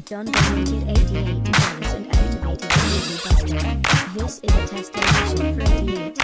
Don donated $88 and activated the movie buster. This is a test donation for $88.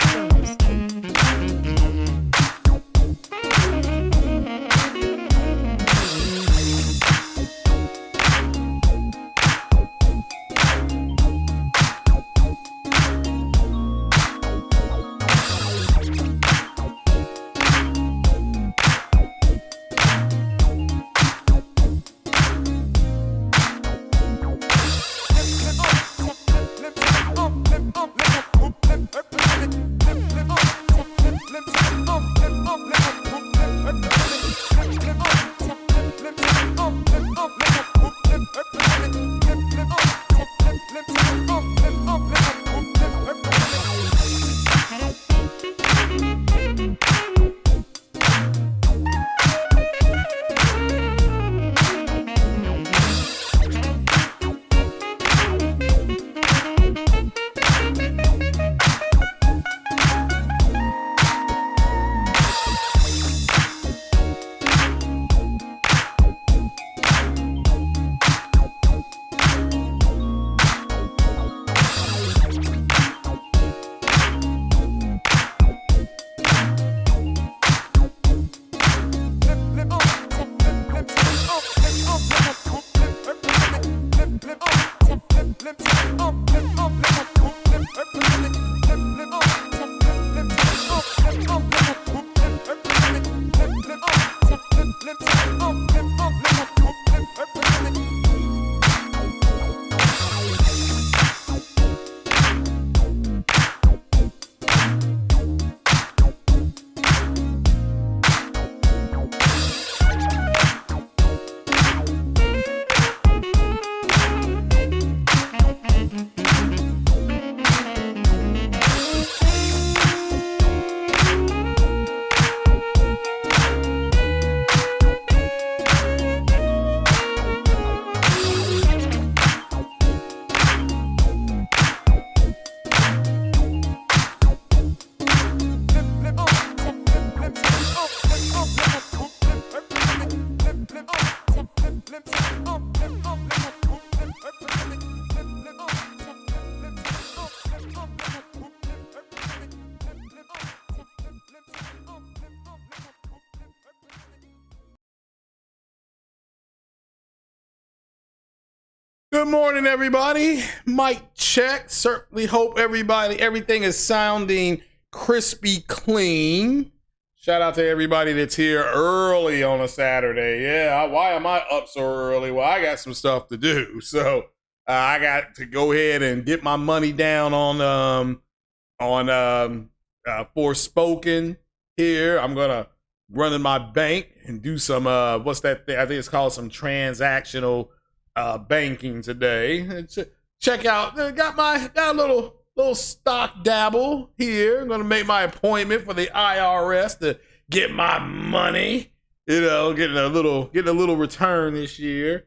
Good morning, everybody. Mic check. Certainly hope everything is sounding crispy clean. Shout out to everybody that's here early on a Saturday. Yeah, why am I up so early? Well, I got some stuff to do. So I got to go ahead and get my money down on Forspoken here. I'm going to run in my bank and do some, what's that thing? I think it's called some transactional banking today. Check out, got a little stock dabble here. I'm gonna make my appointment for the IRS to get my money. You know, getting a little return this year.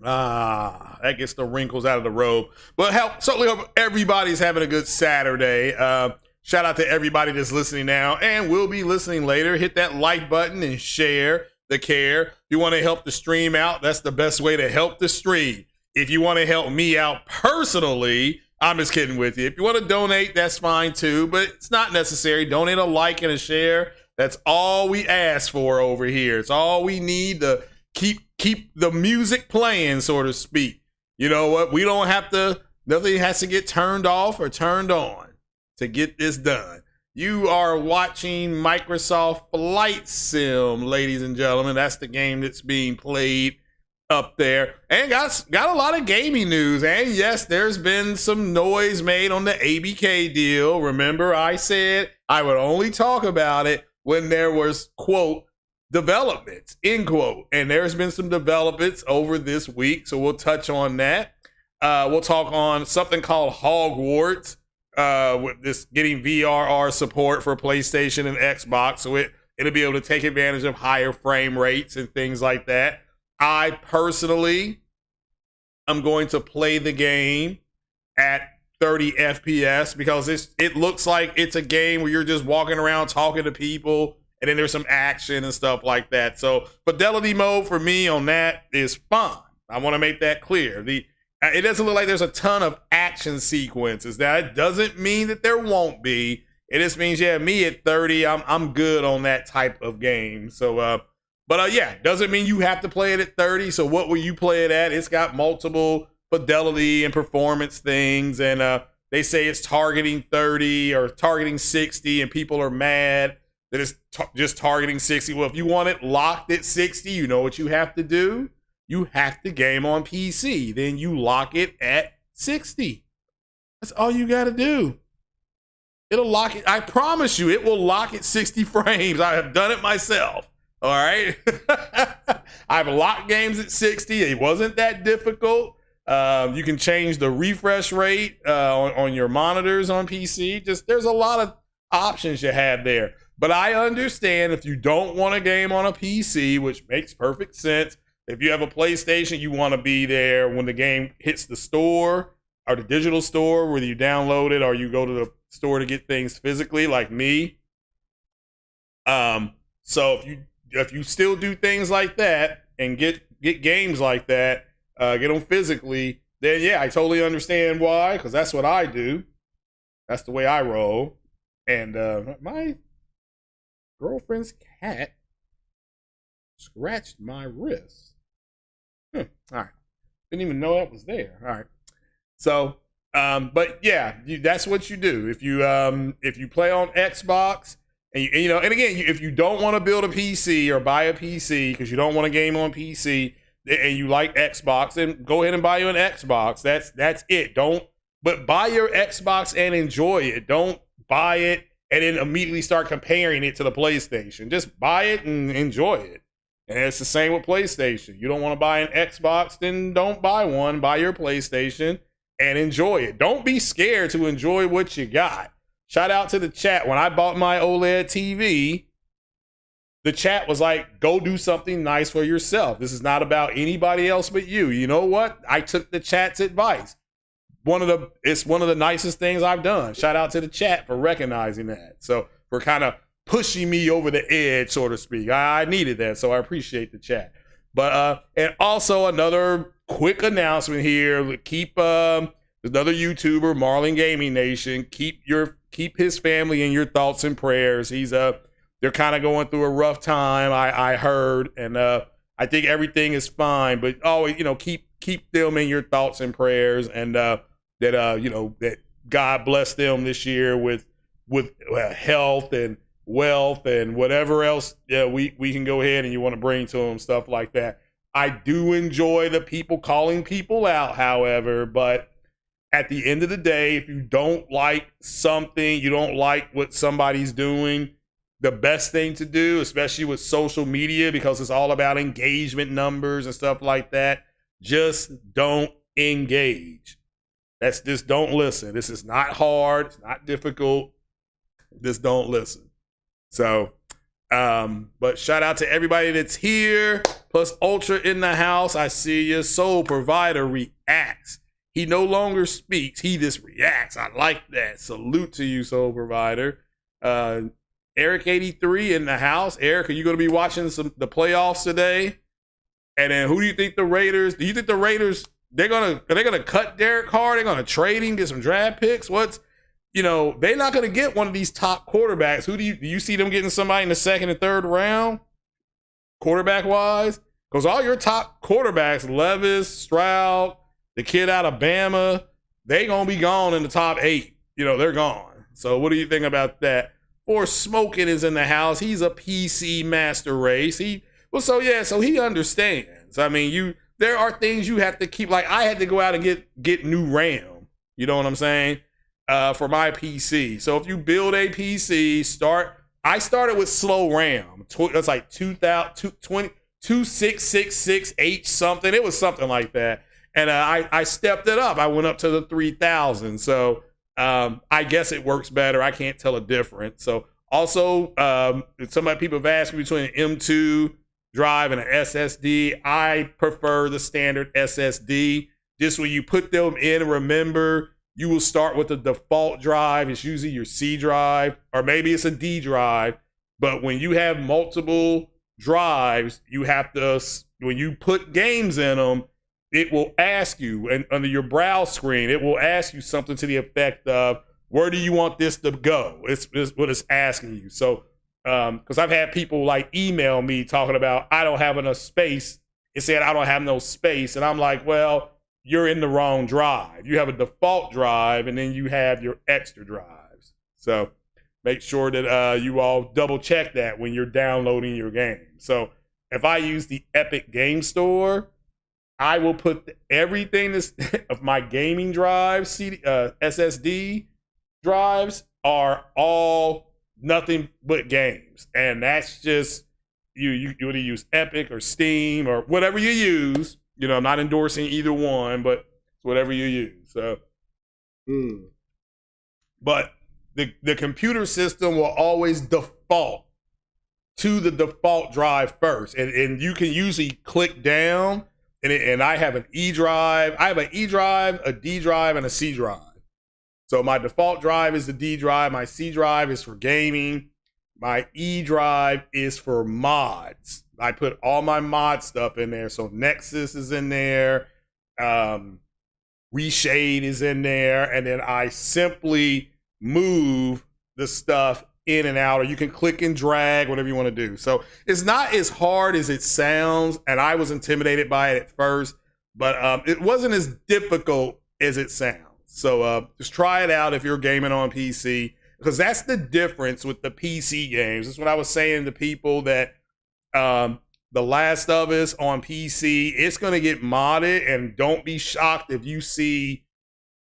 That gets the wrinkles out of the robe. But certainly hope everybody's having a good Saturday. Shout out to everybody that's listening now and will be listening later. Hit that like button and share the care. If you want to help the stream out, that's the best way to help the stream. If you want to help me out personally, I'm just kidding with you. If you want to donate, that's fine too, but it's not necessary. Donate a like and a share. That's all we ask for over here. It's all we need to keep the music playing, so to speak. You know what? We don't have to, nothing has to get turned off or turned on to get this done. You are watching Microsoft Flight Sim, ladies and gentlemen. That's the game that's being played up there. And got a lot of gaming news. And yes, there's been some noise made on the ABK deal. Remember, I said I would only talk about it when there was, quote, developments, end quote. And there's been some developments over this week, so we'll touch on that. We'll talk on something called Hogwarts. With this getting VRR support for PlayStation and Xbox, so it'll be able to take advantage of higher frame rates and things like that. I personally am going to play the game at 30 FPS because it looks like it's a game where you're just walking around talking to people and then there's some action and stuff like that. So fidelity mode for me on that is fine. I want to make that clear. It doesn't look like there's a ton of action sequences. That doesn't mean that there won't be. It just means, yeah, me at 30, I'm good on that type of game. So, yeah, doesn't mean you have to play it at 30. So what will you play it at? It's got multiple fidelity and performance things, and they say it's targeting 30 or targeting 60, and people are mad that it's just targeting 60. Well, if you want it locked at 60, you know what you have to do? You have to game on PC. Then you lock it at 60. That's all you got to do. It'll lock it. I promise you, it will lock at 60 frames. I have done it myself. All right. I've locked games at 60. It wasn't that difficult. You can change the refresh rate on your monitors on PC. There's a lot of options you have there. But I understand if you don't want a game on a PC, which makes perfect sense. If you have a PlayStation, you want to be there when the game hits the store or the digital store, whether you download it or you go to the store to get things physically, like me. So if you still do things like that and get games like that, get them physically, then yeah, I totally understand why, because that's what I do. That's the way I roll. And my girlfriend's cat scratched my wrist. All right. Didn't even know that was there. All right. So, but yeah, that's what you do. If you play on Xbox, and and again, if you don't want to build a PC or buy a PC because you don't want a game on PC, and you like Xbox, then go ahead and buy you an Xbox. That's it. But buy your Xbox and enjoy it. Don't buy it and then immediately start comparing it to the PlayStation. Just buy it and enjoy it. And it's the same with PlayStation. You don't want to buy an Xbox, then don't buy one. Buy your PlayStation and enjoy it. Don't be scared to enjoy what you got. Shout out to the chat. When I bought my OLED TV, the chat was like, go do something nice for yourself. This is not about anybody else but you. You know what? I took the chat's advice. It's one of the nicest things I've done. Shout out to the chat for recognizing that. So for kind of pushing me over the edge, so to speak. I needed that, so I appreciate the chat. But and also another quick announcement here. Keep another YouTuber, Marlin Gaming Nation. Keep his family in your thoughts and prayers. They're kind of going through a rough time, I heard, and I think everything is fine. But always, keep them in your thoughts and prayers, and that God bless them this year with health and wealth and whatever else we can go ahead and you want to bring to them, stuff like that. I do enjoy the people calling people out, however, but at the end of the day, if you don't like something, you don't like what somebody's doing, the best thing to do, especially with social media, because it's all about engagement numbers and stuff like that, just don't engage. Just don't listen. This is not hard. It's not difficult. Just don't listen. So, but shout out to everybody that's here. Plus Ultra in the house. I see you. Soul Provider reacts. He no longer speaks. He just reacts. I like that. Salute to you, Soul Provider. Eric 83 in the house. Eric, are you going to be watching the playoffs today? And then who do you think the Raiders? Do you think the Raiders they're gonna cut Derek Carr? They're gonna trade him, get some draft picks? They're not gonna get one of these top quarterbacks. Who do you see them getting? Somebody in the second and third round, quarterback wise? Because all your top quarterbacks, Levis, Stroud, the kid out of Bama, they gonna be gone in the top 8. They're gone. So what do you think about that? Or Smoking is in the house. He's a PC master race. So he understands. I mean, there are things you have to keep. Like I had to go out and get new RAM. You know what I'm saying? For my PC. So if you build a PC, I started with slow RAM. That's like 2666H something. It was something like that. And I stepped it up. I went up to the 3000. So I guess it works better. I can't tell a difference. So also, people have asked me between an M2 drive and an SSD. I prefer the standard SSD. Just when you put them in, remember, you will start with the default drive. It's usually your C drive, or maybe it's a D drive. But when you have multiple drives, you have to, when you put games in them, it will ask you, and under your browse screen, it will ask you something to the effect of, where do you want this to go? It's what it's asking you. So, because I've had people like email me talking about, I don't have enough space. It said, I don't have no space. And I'm like, well, you're in the wrong drive. You have a default drive, and then you have your extra drives. So make sure that you all double check that when you're downloading your game. So if I use the Epic Game Store, I will put everything of my gaming drives, SSD drives are all nothing but games. And that's just, you would use Epic or Steam or whatever you use. You know, I'm not endorsing either one, but whatever you use. So, but the computer system will always default to the default drive first. And you can usually click down, and I have an E drive. I have an E drive, a D drive, and a C drive. So my default drive is the D drive. My C drive is for gaming. My E drive is for mods. I put all my mod stuff in there. So Nexus is in there. Reshade is in there. And then I simply move the stuff in and out, or you can click and drag, whatever you want to do. So it's not as hard as it sounds. And I was intimidated by it at first, but it wasn't as difficult as it sounds. So just try it out if you're gaming on PC, because that's the difference with the PC games. That's what I was saying to people, that The Last of Us on PC, it's going to get modded, and don't be shocked if you see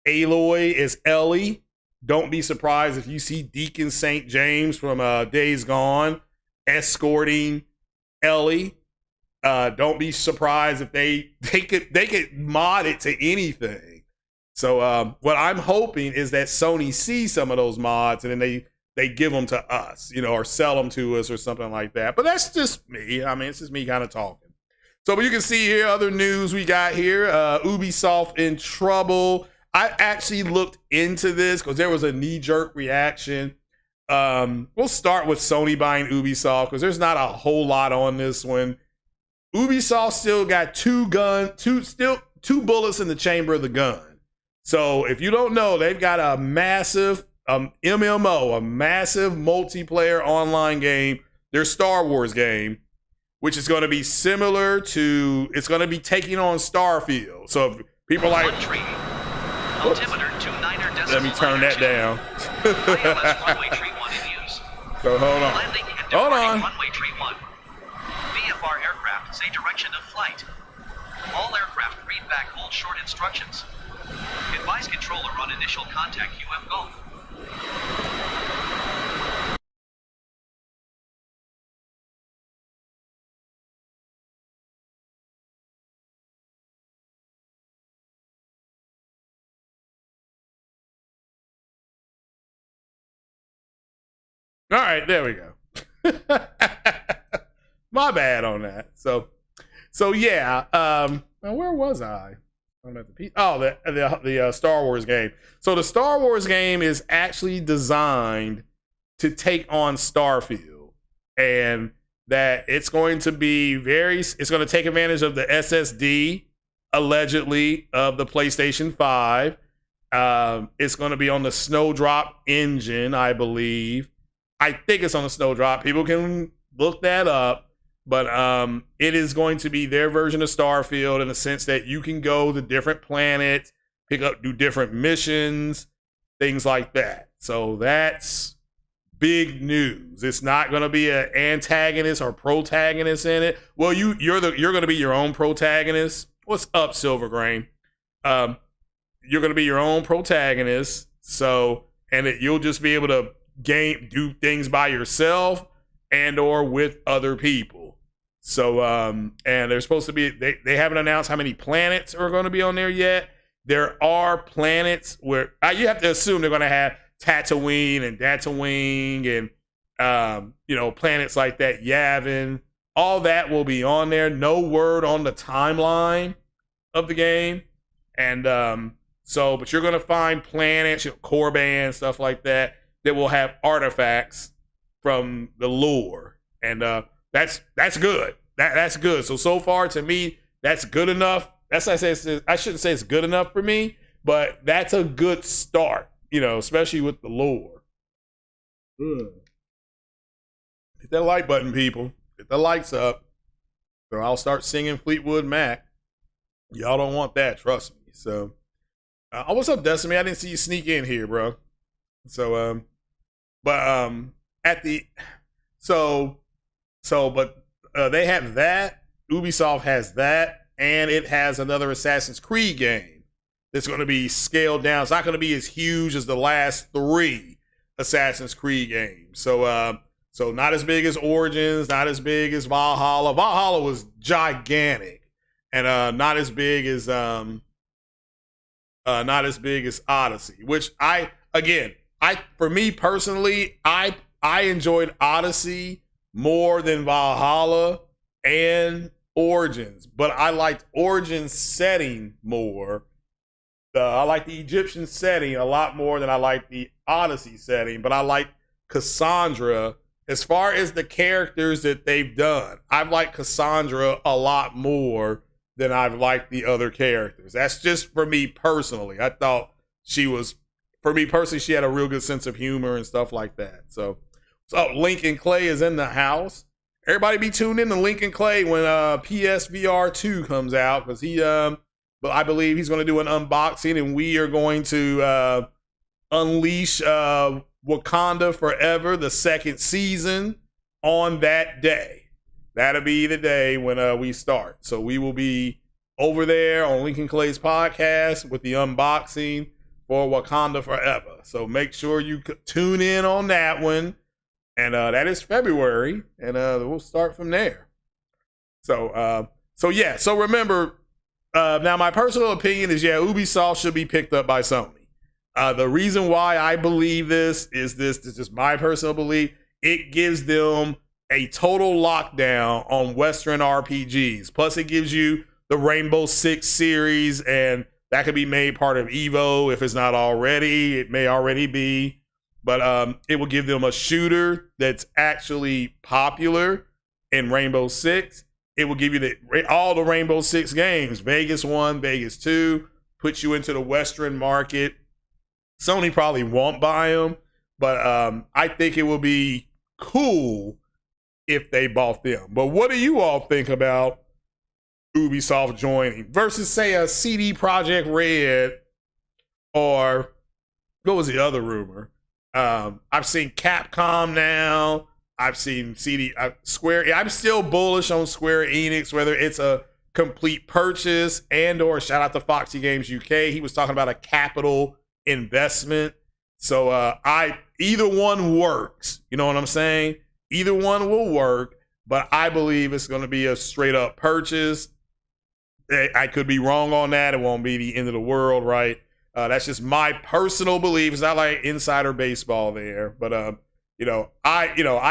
Aloy as Ellie. Don't be surprised if you see Deacon St. James from Days Gone escorting Ellie. Don't be surprised if they could mod it to anything. So what I'm hoping is that Sony sees some of those mods, and then they give them to us, you know, or sell them to us or something like that. But that's just me. I mean, it's just me kind of talking. So, but you can see here other news we got here. Ubisoft in trouble. I actually looked into this because there was a knee-jerk reaction. We'll start with Sony buying Ubisoft, because there's not a whole lot on this one. Ubisoft still got two bullets in the chamber of the gun. So if you don't know, they've got a massive MMO, a massive multiplayer online game, their Star Wars game, which is going to be similar to, it's going to be taking on Starfield. So if people like, let me turn that down. So hold on. VFR aircraft say direction of flight. All aircraft read back hold short instructions. Advise controller on initial contact UF Gulf. All right, there we go. My bad on that. So yeah. Where was I? The Star Wars game. So the Star Wars game is actually designed to take on Starfield, and that it's going to be it's going to take advantage of the SSD, allegedly, of the PlayStation 5. It's going to be on the Snowdrop engine, I believe. I think it's on the Snowdrop. People can look that up. But it is going to be their version of Starfield, in the sense that you can go to different planets, do different missions, things like that. So that's big news. It's not going to be an antagonist or protagonist in it. Well, you're going to be your own protagonist. What's up, Silvergrain? You're going to be your own protagonist. So, and you'll just be able to do things by yourself and or with other people. So, and they're supposed to be, they haven't announced how many planets are going to be on there yet. There are planets where you have to assume they're going to have Tatooine and Dantooine and, planets like that, Yavin. All that will be on there. No word on the timeline of the game. And but you're going to find planets, Korriban, stuff like that, that will have artifacts from the lore, and that's good. That's good. So far to me, that's good enough. That's I say. I shouldn't say it's good enough for me, but that's a good start. You know, especially with the lore. Hit that like button, people. Hit the likes up. So I'll start singing Fleetwood Mac. Y'all don't want that, trust me. So, what's up, Destiny? I didn't see you sneak in here, bro. So, at the, but they have that. Ubisoft has that, and it has another Assassin's Creed game that's going to be scaled down. It's not going to be as huge as the last 3 Assassin's Creed games. So not as big as Origins, not as big as Valhalla. Valhalla was gigantic, and not as big as Odyssey. Which for me personally, I enjoyed Odyssey more than Valhalla and Origins, but I liked Origins setting more. I like the Egyptian setting a lot more than I like the Odyssey setting, but I like Cassandra. As far as the characters that they've done, I've liked Cassandra a lot more than I've liked the other characters. That's just for me personally. I thought she had a real good sense of humor and stuff like that. So, Lincoln Clay is in the house. Everybody be tuned in to Lincoln Clay when PSVR 2 comes out, because but I believe he's going to do an unboxing, and we are going to unleash Wakanda Forever, the 2nd season, on that day. That'll be the day when we start. So we will be over there on Lincoln Clay's podcast with the unboxing for Wakanda Forever. So make sure you tune in on that one. And that is February, and we'll start from there. So remember, now my personal opinion is, Ubisoft should be picked up by Sony. The reason why I believe this is just my personal belief. It gives them a total lockdown on Western RPGs. Plus, it gives you the Rainbow Six series, and that could be made part of Evo if it's not already. It may already be, but it will give them a shooter that's actually popular in Rainbow Six. It will give you all the Rainbow Six games, Vegas 1, Vegas 2, put you into the Western market. Sony probably won't buy them, but I think it will be cool if they bought them. But what do you all think about Ubisoft joining versus, say, a CD Projekt Red, or what was the other rumor? I've seen Capcom now. I've seen Square. I'm still bullish on Square Enix, whether it's a complete purchase or shout out to Foxy Games UK. He was talking about a capital investment. So either one works. You know what I'm saying? Either one will work, but I believe it's going to be a straight up purchase. I could be wrong on that. It won't be the end of the world, right? That's just my personal belief. It's not like insider baseball there, but I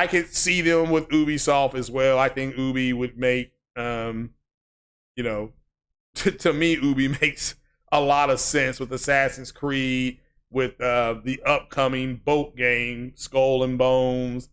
could see them with Ubisoft as well. I think Ubi would make, to me, Ubi makes a lot of sense with Assassin's Creed, with the upcoming boat game, Skull and Bones.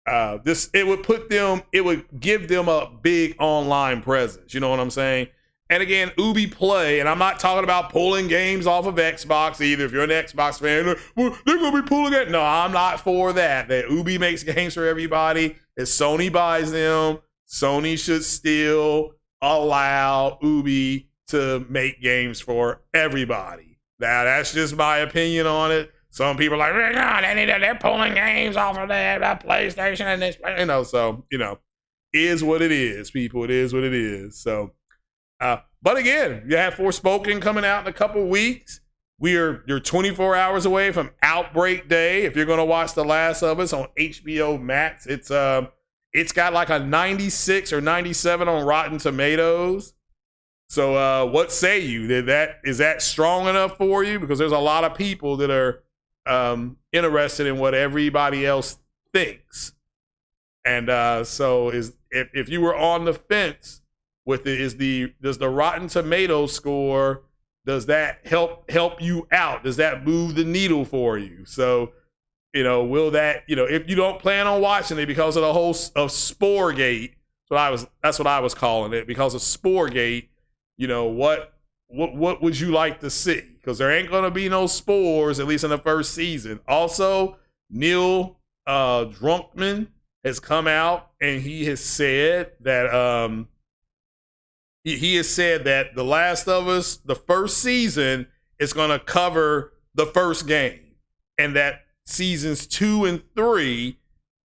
It would give them a big online presence. You know what I'm saying? And again, Ubi Play, and I'm not talking about pulling games off of Xbox either. If you're an Xbox fan, well, they're going to be pulling it. No, I'm not for that. That Ubi makes games for everybody. If Sony buys them, Sony should still allow Ubi to make games for everybody. Now, that's just my opinion on it. Some people are like, no, they're pulling games off of that PlayStation and this, is what it is, people. It is what it is. So, but again, you have Forspoken coming out in a couple weeks. You're 24 hours away from Outbreak Day. If you're going to watch The Last of Us on HBO Max, it's got like a 96 or 97 on Rotten Tomatoes. So what say you? Is that strong enough for you? Because there's a lot of people that are interested in what everybody else thinks. And so if you were on the fence with it, does the Rotten Tomatoes score, does that help you out? Does that move the needle for you? So will that, if you don't plan on watching it because of the whole of Sporegate, that's what I was calling it, because of Sporegate, what would you like to see? Because there ain't gonna be no spores, at least in the first season. Also, Neil Druckmann has come out and he has said that he has said that The Last of Us, the first season, is gonna cover the first game, and that seasons 2 and 3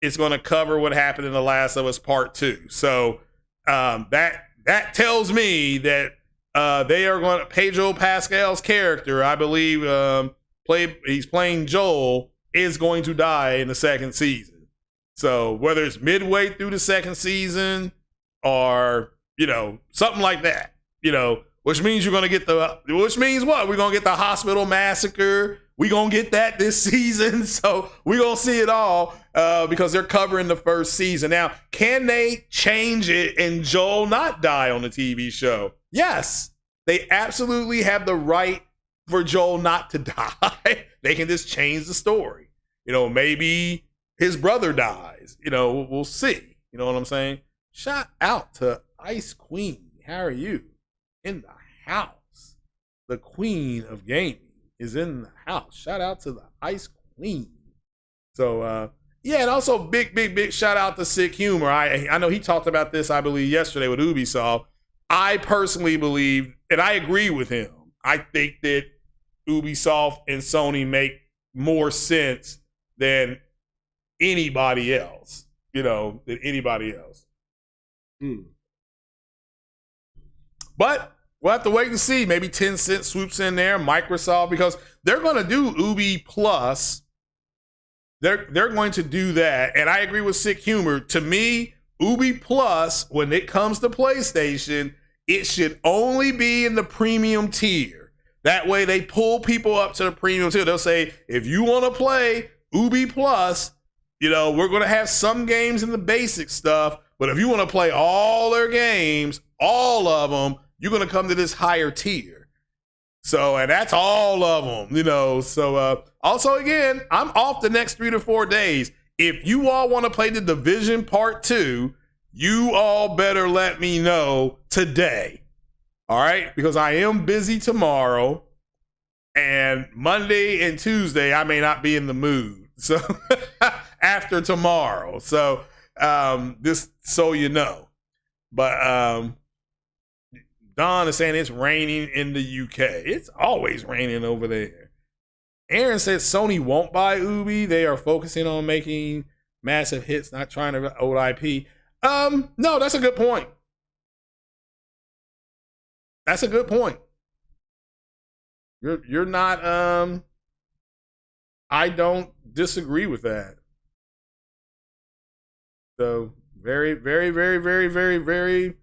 is going to cover what happened in The Last of Us Part 2. So that tells me that they are going to, Pedro Pascal's character, I believe, he's playing Joel, is going to die in the second season. So whether it's midway through the second season or something like that, which means you're going to get which means what? We're going to get the hospital massacre. We're going to get that this season. So we're going to see it all because they're covering the first season. Now, can they change it and Joel not die on the TV show? Yes, they absolutely have the right for Joel not to die. They can just change the story. Maybe his brother dies. We'll see. You know what I'm saying? Shout out to Ice Queen. How are you? In the house. The queen of gaming is in the house. Shout out to the Ice Queen. So and also big shout out to Sick Humor. I know he talked about this, I believe, yesterday with Ubisoft. I personally believe, and I agree with him, I think that Ubisoft and Sony make more sense than anybody else. Than anybody else. But we'll have to wait and see. Maybe Tencent swoops in there, Microsoft, because they're going to do Ubi Plus. They're going to do that. And I agree with Sick Humor. To me, Ubi Plus, when it comes to PlayStation, it should only be in the premium tier. That way they pull people up to the premium tier. They'll say, if you want to play Ubi Plus, we're going to have some games in the basic stuff. But if you want to play all their games, all of them, you're going to come to this higher tier. So, and that's all of them, So, also, again, I'm off the next 3 to 4 days. If you all want to play The Division Part 2, you all better let me know today. All right? Because I am busy tomorrow. And Monday and Tuesday, I may not be in the mood. So, after tomorrow. So, just so you know. But, Don is saying it's raining in the UK. It's always raining over there. Aaron said Sony won't buy Ubi. They are focusing on making massive hits, not trying to old IP. No, that's a good point. That's a good point. You're not I don't disagree with that. So very, very, very, very, very, very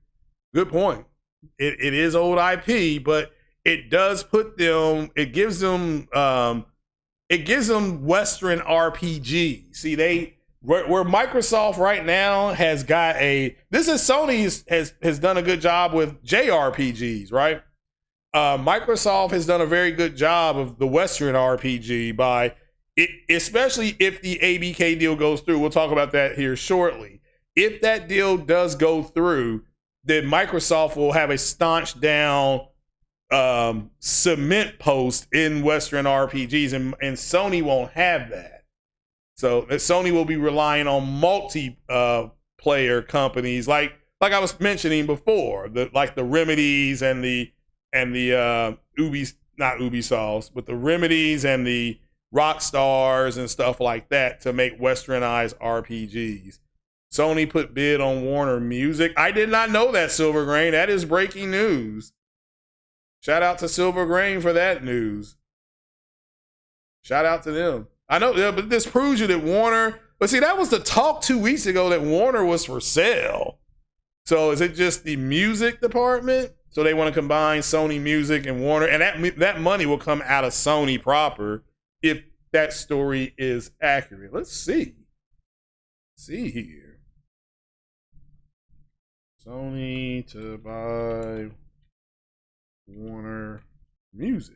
good point. It is old IP, but it does put them, it gives them Western RPG. See, where Microsoft right now has got Sony has done a good job with JRPGs, right? Microsoft has done a very good job of the Western RPG by it, especially if the ABK deal goes through. We'll talk about that here shortly. If that deal does go through, then Microsoft will have a staunch down cement post in Western RPGs, and Sony won't have that. So Sony will be relying on multi-player companies like I was mentioning before, like the Remedies and the not Ubisofts, but the Remedies and the Rockstars and stuff like that to make westernized RPGs. Sony put bid on Warner Music. I did not know that, Silver Grain. That is breaking news. Shout out to Silver Grain for that news. Shout out to them. I know, but this proves you that Warner, but see, that was the talk 2 weeks ago that Warner was for sale. So is it just the music department? So they want to combine Sony Music and Warner, and that money will come out of Sony proper if that story is accurate. Let's see. See here. Sony to buy Warner Music.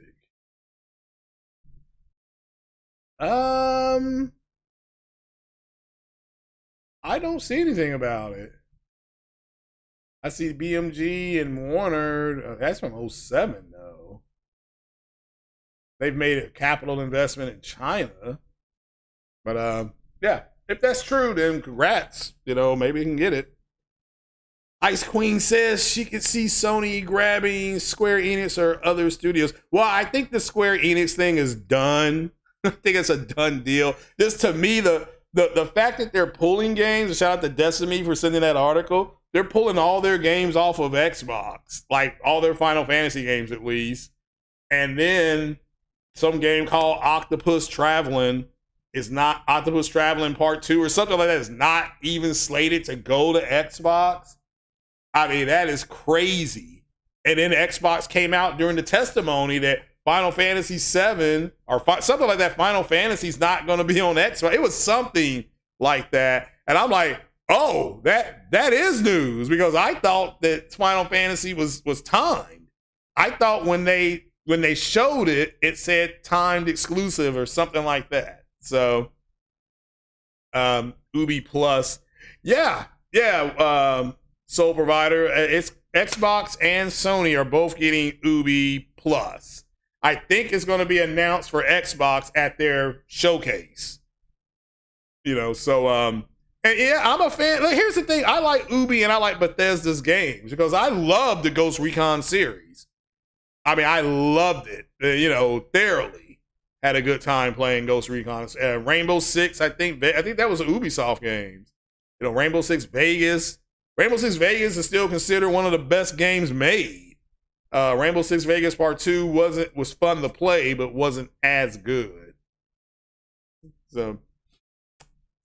I don't see anything about it. I see BMG and Warner. That's from 07 though. They've made a capital investment in China. But yeah, if that's true, then congrats. Maybe you can get it. Ice Queen says she could see Sony grabbing Square Enix or other studios. Well, I think the Square Enix thing is done. I think it's a done deal. Just to me, the fact that they're pulling games, shout out to Decimi for sending that article, they're pulling all their games off of Xbox, like all their Final Fantasy games at least. And then some game called Octopus Traveling is not Octopus Traveling Part 2 or something like that is not even slated to go to Xbox. I mean, that is crazy. And then Xbox came out during the testimony that Final Fantasy 7 or something like that, Final Fantasy's not going to be on Xbox. It was something like that. And I'm like, oh, that is news, because I thought that Final Fantasy was timed. I thought when they showed it, it said timed exclusive or something like that. So, Ubi Plus, yeah, sole provider. It's Xbox and Sony are both getting Ubi Plus. I think it's going to be announced for Xbox at their showcase. So and yeah, I'm a fan. Like, here's the thing: I like Ubi and I like Bethesda's games because I love the Ghost Recon series. I mean, I loved it. Thoroughly. Had a good time playing Ghost Recon. Rainbow Six, I think that was an Ubisoft games. Rainbow Six Vegas. Rainbow Six Vegas is still considered one of the best games made. Rainbow Six Vegas Part 2 was fun to play, but wasn't as good. So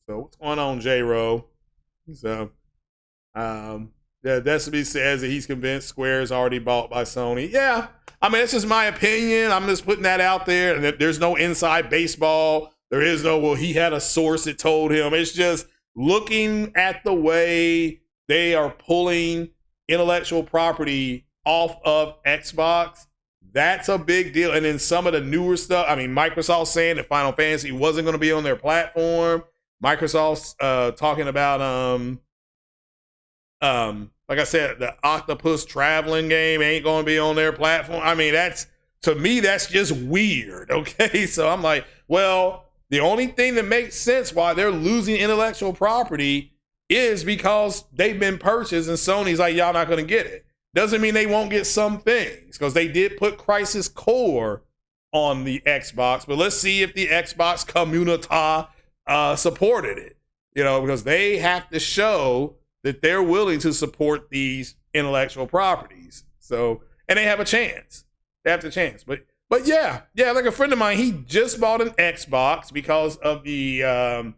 what's going on, J-Ro? So, Decibel says that he's convinced Square is already bought by Sony. Yeah, I mean, it's just my opinion. I'm just putting that out there. And there's no inside baseball. There is no, well, he had a source that told him. It's just looking at the way they are pulling intellectual property off of Xbox. That's a big deal. And then some of the newer stuff, I mean, Microsoft saying that Final Fantasy wasn't going to be on their platform. Microsoft's talking about, like I said, the Octopus Traveling game ain't going to be on their platform. I mean, to me, that's just weird. Okay. So I'm like, well, the only thing that makes sense why they're losing intellectual property is because they've been purchased and Sony's like, y'all not going to get it. Doesn't mean they won't get some things, because they did put Crisis Core on the Xbox, but let's see if the Xbox community supported it, because they have to show that they're willing to support these intellectual properties. So, and they have a chance. They have the chance. But yeah, like a friend of mine, he just bought an Xbox because of the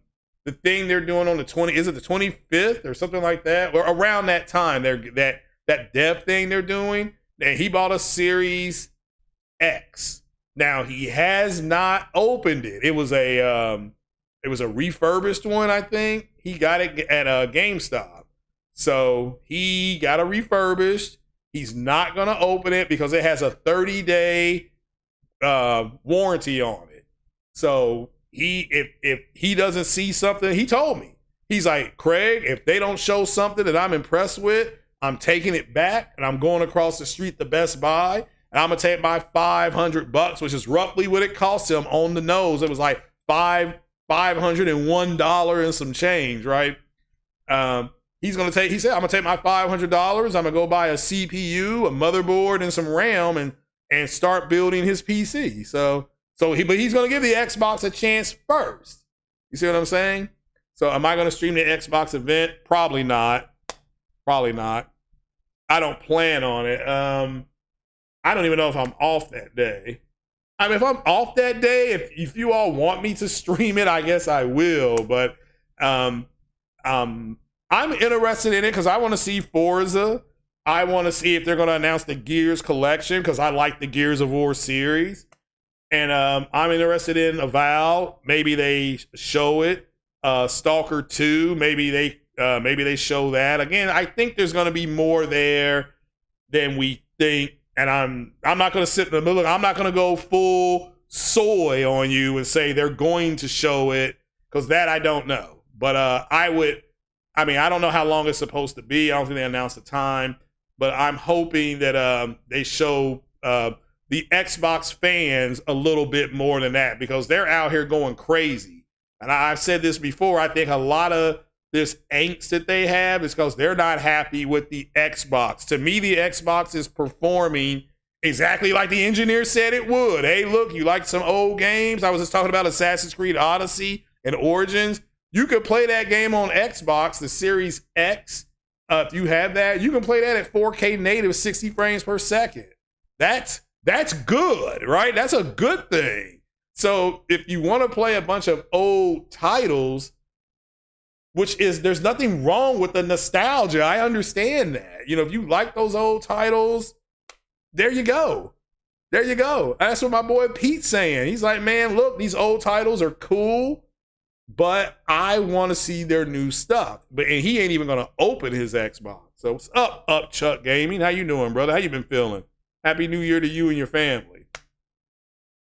thing they're doing on the 25th or something like that, or around that time. That dev thing they're doing, and he bought a Series X. Now he has not opened it. It was a refurbished one, I think. He got it at a GameStop. So he got a refurbished. He's not gonna open it because it has a 30-day warranty on it. So if he doesn't see something, he told me. He's like, Craig, if they don't show something that I'm impressed with, I'm taking it back and I'm going across the street to Best Buy and I'm gonna take my $500, which is roughly what it cost him on the nose. It was like $501 and some change, right? He said, I'm gonna take my $500, I'm gonna go buy a CPU, a motherboard, and some RAM and start building his PC. But he's gonna give the Xbox a chance first. You see what I'm saying? So am I gonna stream the Xbox event? Probably not. I don't plan on it. I don't even know if I'm off that day. I mean, if I'm off that day, if you all want me to stream it, I guess I will. But I'm interested in it because I want to see Forza. I want to see if they're going to announce the Gears collection because I like the Gears of War series. And I'm interested in Avowed. Maybe they show it. Stalker 2. Maybe they show that. Again, I think there's going to be more there than we think. And I'm not going to sit in the middle. I'm not going to go full soy on you and say they're going to show it, because that I don't know. But I would I mean, I don't know how long it's supposed to be. I don't think they announced the time, but I'm hoping that they show the Xbox fans a little bit more than that, because they're out here going crazy. And I've said this before. I think a lot of this angst that they have is because they're not happy with the Xbox. To me, the Xbox is performing exactly like the engineer said it would. Hey, look, you like some old games? I was just talking about Assassin's Creed Odyssey and Origins. You could play that game on Xbox, the Series X. If you have that, you can play that at 4K native, 60 frames per second. That's good, right? That's a good thing. So if you want to play a bunch of old titles, there's nothing wrong with the nostalgia. I understand that. If you like those old titles, there you go. There you go. That's what my boy Pete's saying. He's like, man, look, these old titles are cool, but I want to see their new stuff. And he ain't even going to open his Xbox. So what's up, Chuck Gaming? How you doing, brother? How you been feeling? Happy New Year to you and your family.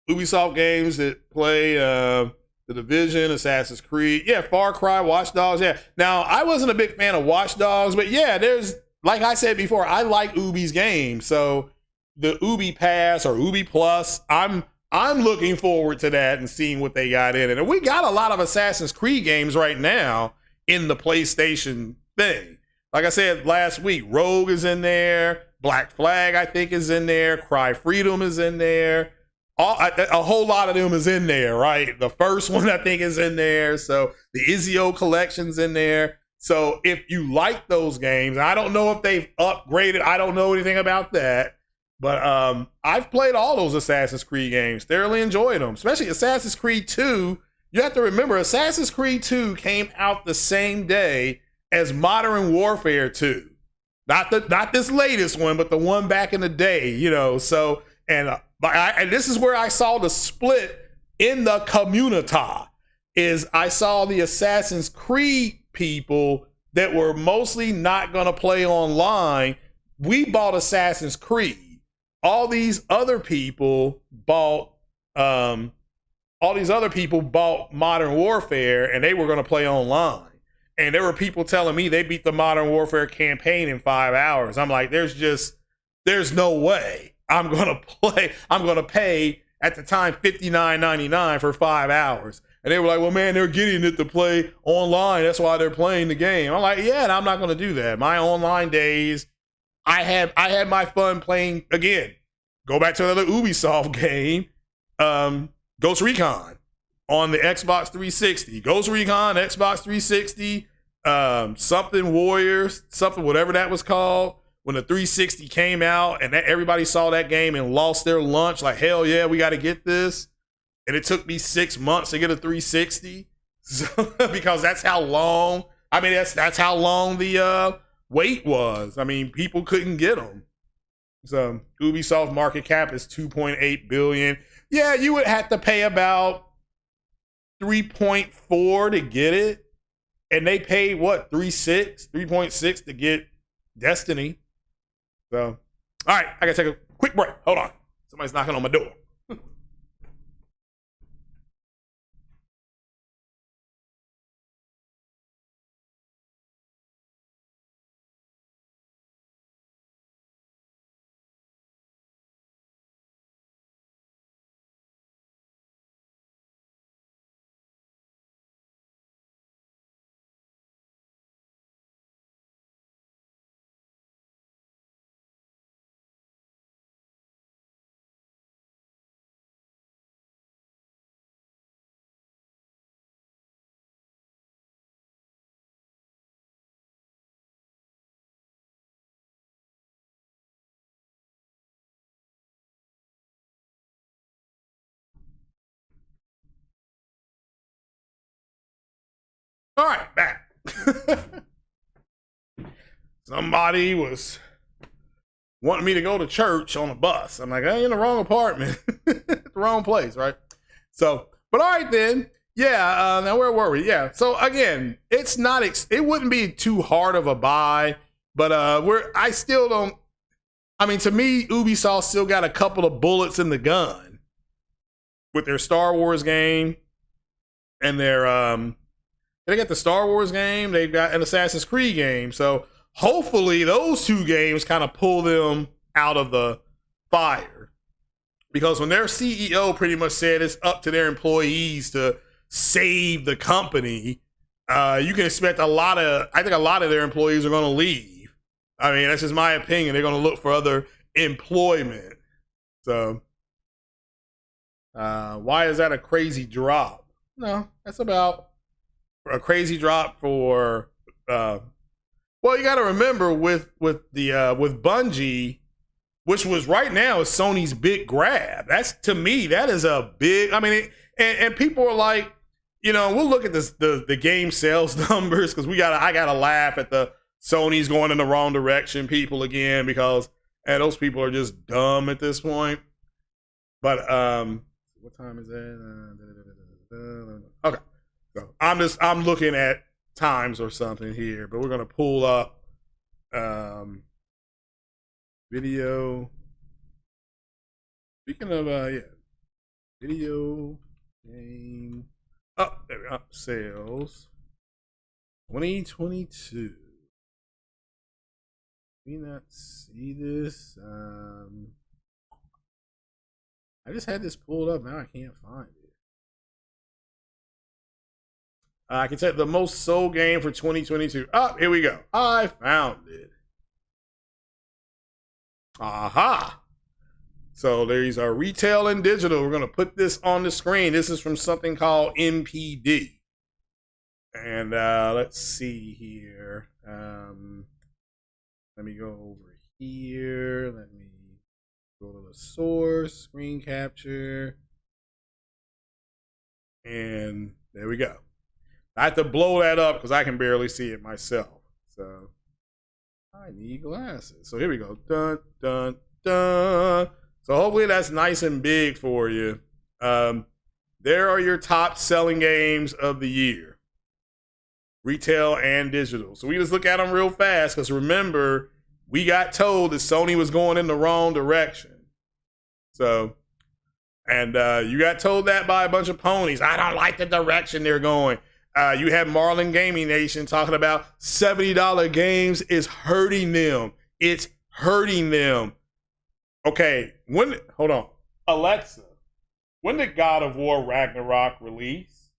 Ubisoft games that play The Division, Assassin's Creed, yeah, Far Cry, Watch Dogs, yeah. Now, I wasn't a big fan of Watch Dogs, but yeah, there's, like I said before, I like Ubi's games. So the Ubi Pass or Ubi Plus, I'm looking forward to that and seeing what they got in it. And we got a lot of Assassin's Creed games right now in the PlayStation thing. Like I said last week, Rogue is in there, Black Flag, I think, is in there, Cry Freedom is in there. A whole lot of them is in there, right? The first one, I think, is in there. So the Ezio collection's in there. So if you like those games, I don't know if they've upgraded. I don't know anything about that. But I've played all those Assassin's Creed games. Thoroughly enjoyed them, especially Assassin's Creed 2. You have to remember, Assassin's Creed 2 came out the same day as Modern Warfare 2. Not this latest one, but the one back in the day, So, and this is where I saw the split in the community, is I saw the Assassin's Creed people that were mostly not going to play online. We bought Assassin's Creed. All these other people bought Modern Warfare, and they were going to play online. And there were people telling me they beat the Modern Warfare campaign in 5 hours. I'm like, there's no way I'm going to pay, at the time, $59.99 for 5 hours. And they were like, well, man, they're getting it to play online. That's why they're playing the game. I'm like, yeah, and I'm not going to do that. My online days, I had my fun playing, again, go back to another Ubisoft game, Ghost Recon on the Xbox 360. Ghost Recon, Xbox 360, something Warriors, something, whatever that was called. When the 360 came out and everybody saw that game and lost their lunch, like, hell yeah, we got to get this. And it took me 6 months to get a 360. So, because that's how long, that's how long the wait was. People couldn't get them. So Ubisoft market cap is $2.8 billion. Yeah, you would have to pay about 3.4 to get it. And they paid what, 3.6 to get Destiny. So, all right, I gotta take a quick break. Hold on. Somebody's knocking on my door. All right, back. Somebody was wanting me to go to church on a bus. I'm like, I'm in the wrong apartment, the wrong place, right? So, but all right then. Yeah, now where were we? Yeah, so again, it's not, it wouldn't be too hard of a buy, but I still don't, to me, Ubisoft still got a couple of bullets in the gun with their Star Wars game and their They got the Star Wars game. They've got an Assassin's Creed game. So hopefully those two games kind of pull them out of the fire. Because when their CEO pretty much said it's up to their employees to save the company, you can expect I think a lot of their employees are going to leave. I mean, that's just my opinion. They're going to look for other employment. So why is that a crazy drop? No, that's about a crazy drop for well, you got to remember with Bungie, which was right now is Sony's big grab. That's, to me, that is a big, I mean, and people are like, you know, we'll look at this, the game sales numbers, because I gotta laugh at the Sony's going in the wrong direction people again, because those people are just dumb at this point. But what time is that? Okay, so I'm looking at times or something here, but we're gonna pull up video. Speaking of video game. Oh, there we go. Sales 2022. We not see this. I just had this pulled up. Now I can't find it. I can tell the most sold game for 2022. Oh, here we go. I found it. Aha. So there's our retail and digital. We're going to put this on the screen. This is from something called MPD. And let's see here. Let me go over here. Let me go to the source, screen capture. And there we go. I have to blow that up because I can barely see it myself. So I need glasses. So here we go. Dun, dun, dun. So hopefully that's nice and big for you. There are your top selling games of the year. Retail and digital. So we just look at them real fast because remember, we got told that Sony was going in the wrong direction. So, and you got told that by a bunch of ponies. I don't like the direction they're going. You have Marlin Gaming Nation talking about $70 games is hurting them. It's hurting them. Okay, hold on. Alexa, when did God of War Ragnarok release?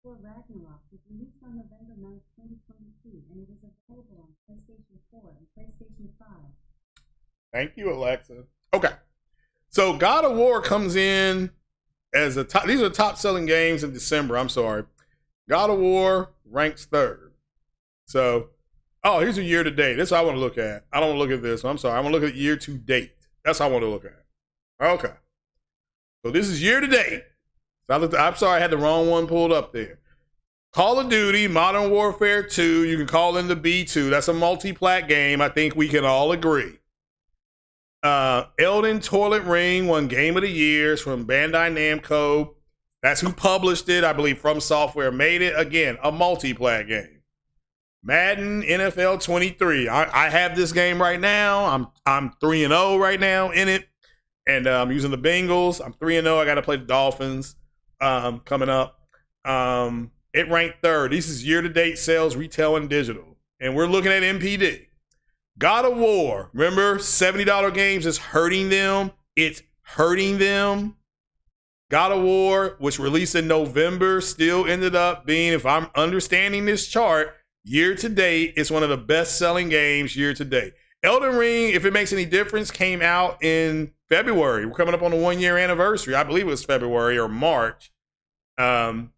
War Ragnarok was released on November 9th, 2022, and it is available on PlayStation 4 and PlayStation 5. Thank you, Alexa. Okay, so God of War comes in as a top. These are top selling games in December. I'm sorry. God of War ranks third. So, oh, here's a year to date. That's what I want to look at. I don't want to look at this. I'm sorry. I want to look at year to date. That's what I want to look at. Okay. So this is year to date. I'm sorry, I had the wrong one pulled up there. Call of Duty, Modern Warfare 2. You can call in the B2. That's a multi-plat game. I think we can all agree. Elden Toilet Ring won Game of the Year from Bandai Namco. That's who published it. I believe From Software made it. Again, a multi-plat game. Madden NFL 23. I have this game right now. I'm 3-0 right now in it. And I'm using the Bengals. I'm 3-0. I got to play the Dolphins coming up. It ranked third. This is year-to-date sales, retail, and digital. And we're looking at MPD. God of War. Remember, $70 games is hurting them. It's hurting them. God of War, which released in November, still ended up being, if I'm understanding this chart, year-to-date, it's one of the best-selling games year-to-date. Elden Ring, if it makes any difference, came out in February. We're coming up on the 1-year anniversary. I believe it was February or March. Hold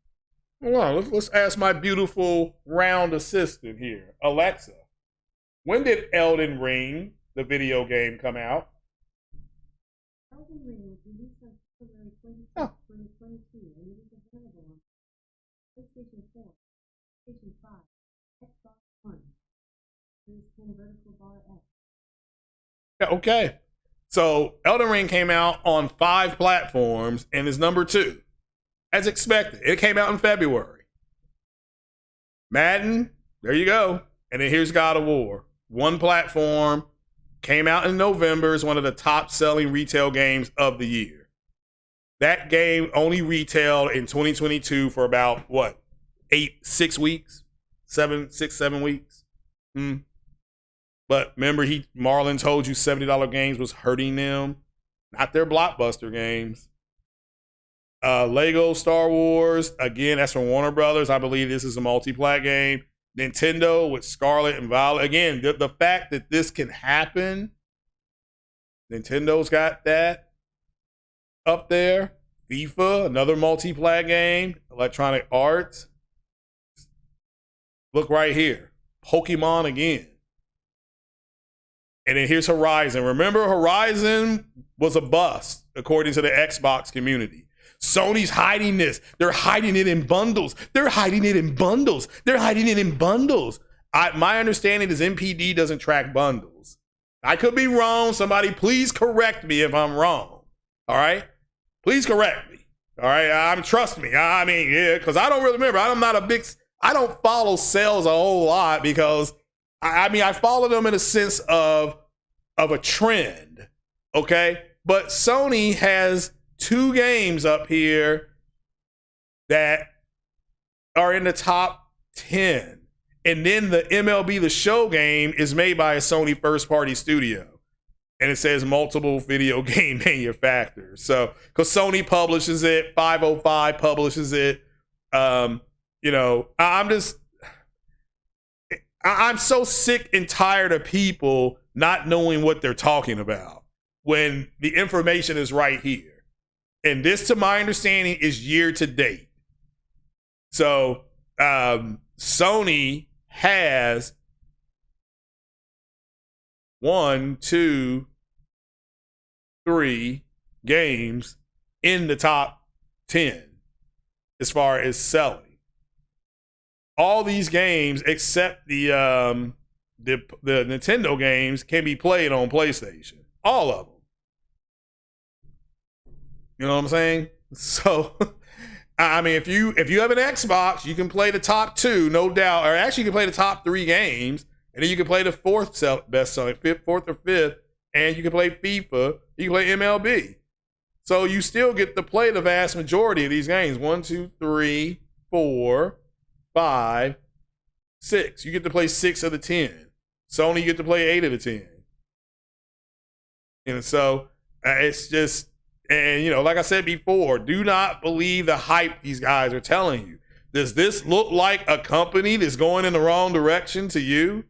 on, let's ask my beautiful round assistant here, Alexa. When did Elden Ring, the video game, come out? Elden Ring was released on February 25th, 2022, and it is available on PlayStation 4, PlayStation 5, Xbox One. There's 10 vertical bar X. Okay. So Elden Ring came out on 5 platforms and is number 2. As expected. It came out in February. Madden, there you go. And then here's God of War. 1 platform, came out in November, is one of the top selling retail games of the year. That game only retailed in 2022 for about, what, 6 weeks, 7 weeks. But remember, Marlon told you $70 games was hurting them, not their blockbuster games. Lego Star Wars, again, that's from Warner Brothers. I believe this is a multi-plat game. Nintendo with Scarlet and Violet. Again, the fact that this can happen, Nintendo's got that up there. FIFA, another multi-plat game. Electronic Arts. Look right here. Pokemon again. And then here's Horizon. Remember, Horizon was a bust, according to the Xbox community. Sony's hiding this. They're hiding it in bundles. They're hiding it in bundles. They're hiding it in bundles. My understanding is MPD doesn't track bundles. I could be wrong. Somebody please correct me if I'm wrong. All right? Please correct me. All right? Trust me. I mean, yeah, because I don't really remember. I don't follow sales a whole lot because, I follow them in a sense of a trend. Okay? But Sony has 2 games up here that are in the top 10. And then the MLB The Show game is made by a Sony first-party studio. And it says multiple video game manufacturers. So, because Sony publishes it, 505 publishes it. I'm so sick and tired of people not knowing what they're talking about when the information is right here. And this, to my understanding, is year to date. So Sony has 1, 2, 3 games in the top 10 as far as selling. All these games, except the Nintendo games, can be played on PlayStation. All of them. You know what I'm saying? So, if you have an Xbox, you can play the top 2, no doubt. Or actually, you can play the top 3 games, and then you can play the fourth best selling, fourth or fifth, and you can play FIFA. You can play MLB. So you still get to play the vast majority of these games. 1, 2, 3, 4, 5, 6. You get to play 6 of the 10. Sony, you get to play 8 of the 10. And so it's just. And, like I said before, do not believe the hype these guys are telling you. Does this look like a company that's going in the wrong direction to you?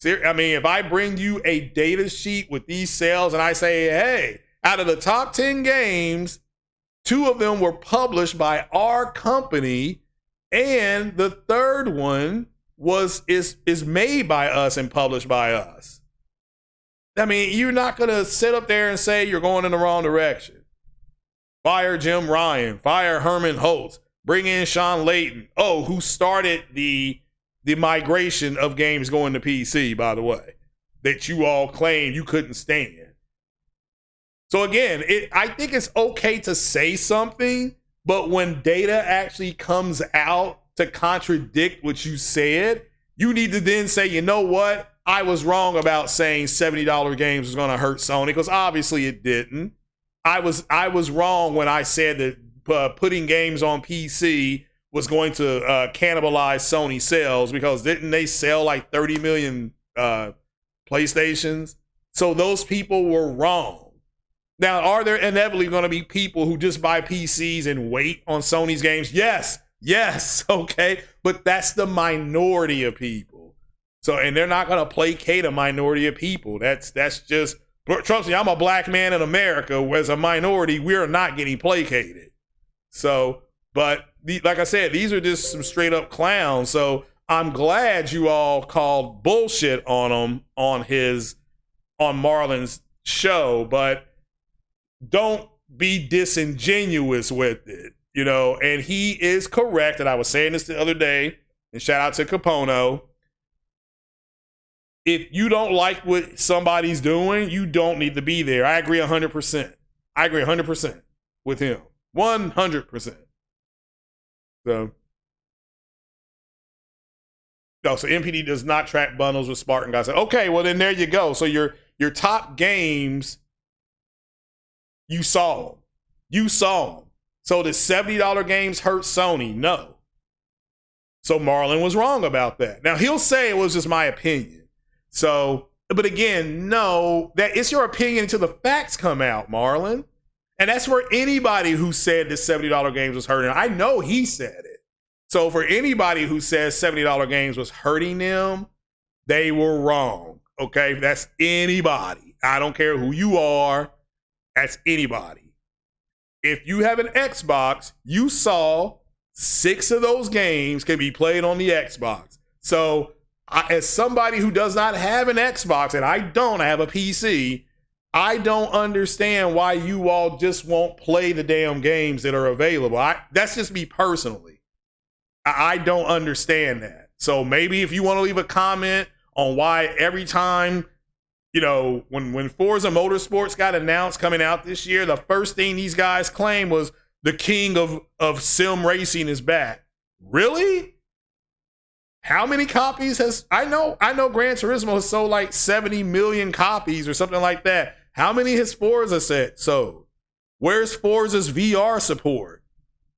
If I bring you a data sheet with these sales and I say, hey, out of the top 10 games, 2 of them were published by our company, and the third one is made by us and published by us. You're not going to sit up there and say you're going in the wrong direction. Fire Jim Ryan, fire Herman Holtz, bring in Sean Layton. Oh, who started the migration of games going to PC, by the way, that you all claim you couldn't stand. So again, I think it's okay to say something, but when data actually comes out to contradict what you said, you need to then say, you know what? I was wrong about saying $70 games was going to hurt Sony, because obviously it didn't. I was wrong when I said that putting games on PC was going to cannibalize Sony sales, because didn't they sell like 30 million PlayStations? So those people were wrong. Now, are there inevitably going to be people who just buy PCs and wait on Sony's games? Yes, okay, but that's the minority of people. So, and they're not going to placate a minority of people. That's just, trust me, I'm a black man in America. As a minority, we're not getting placated. So, but like I said, these are just some straight up clowns. So I'm glad you all called bullshit on him on Marlon's show, but don't be disingenuous with it, and he is correct. And I was saying this the other day, and shout out to Capono. If you don't like what somebody's doing, you don't need to be there. I agree 100%. I agree 100% with him. 100%. So MPD does not track bundles with Spartan guys. Okay, well then there you go. So your top games, you saw them. So the $70 games hurt Sony? No. So Marlon was wrong about that. Now he'll say it was just my opinion. So, but again, no, that it's your opinion until the facts come out, Marlon. And that's where anybody who said that $70 games was hurting, I know he said it. So for anybody who says $70 games was hurting them, they were wrong. Okay, that's anybody. I don't care who you are. That's anybody. If you have an Xbox, you saw 6 of those games can be played on the Xbox. So as somebody who does not have an Xbox, and I have a PC, I don't understand why you all just won't play the damn games that are available. That's just me personally. I don't understand that. So maybe if you want to leave a comment on why every time, you know, when Forza Motorsports got announced coming out this year, the first thing these guys claimed was the king of sim racing is back. Really? How many copies has I know Gran Turismo has sold like 70 million copies or something like that. How many has Forza sold? Where's Forza's VR support?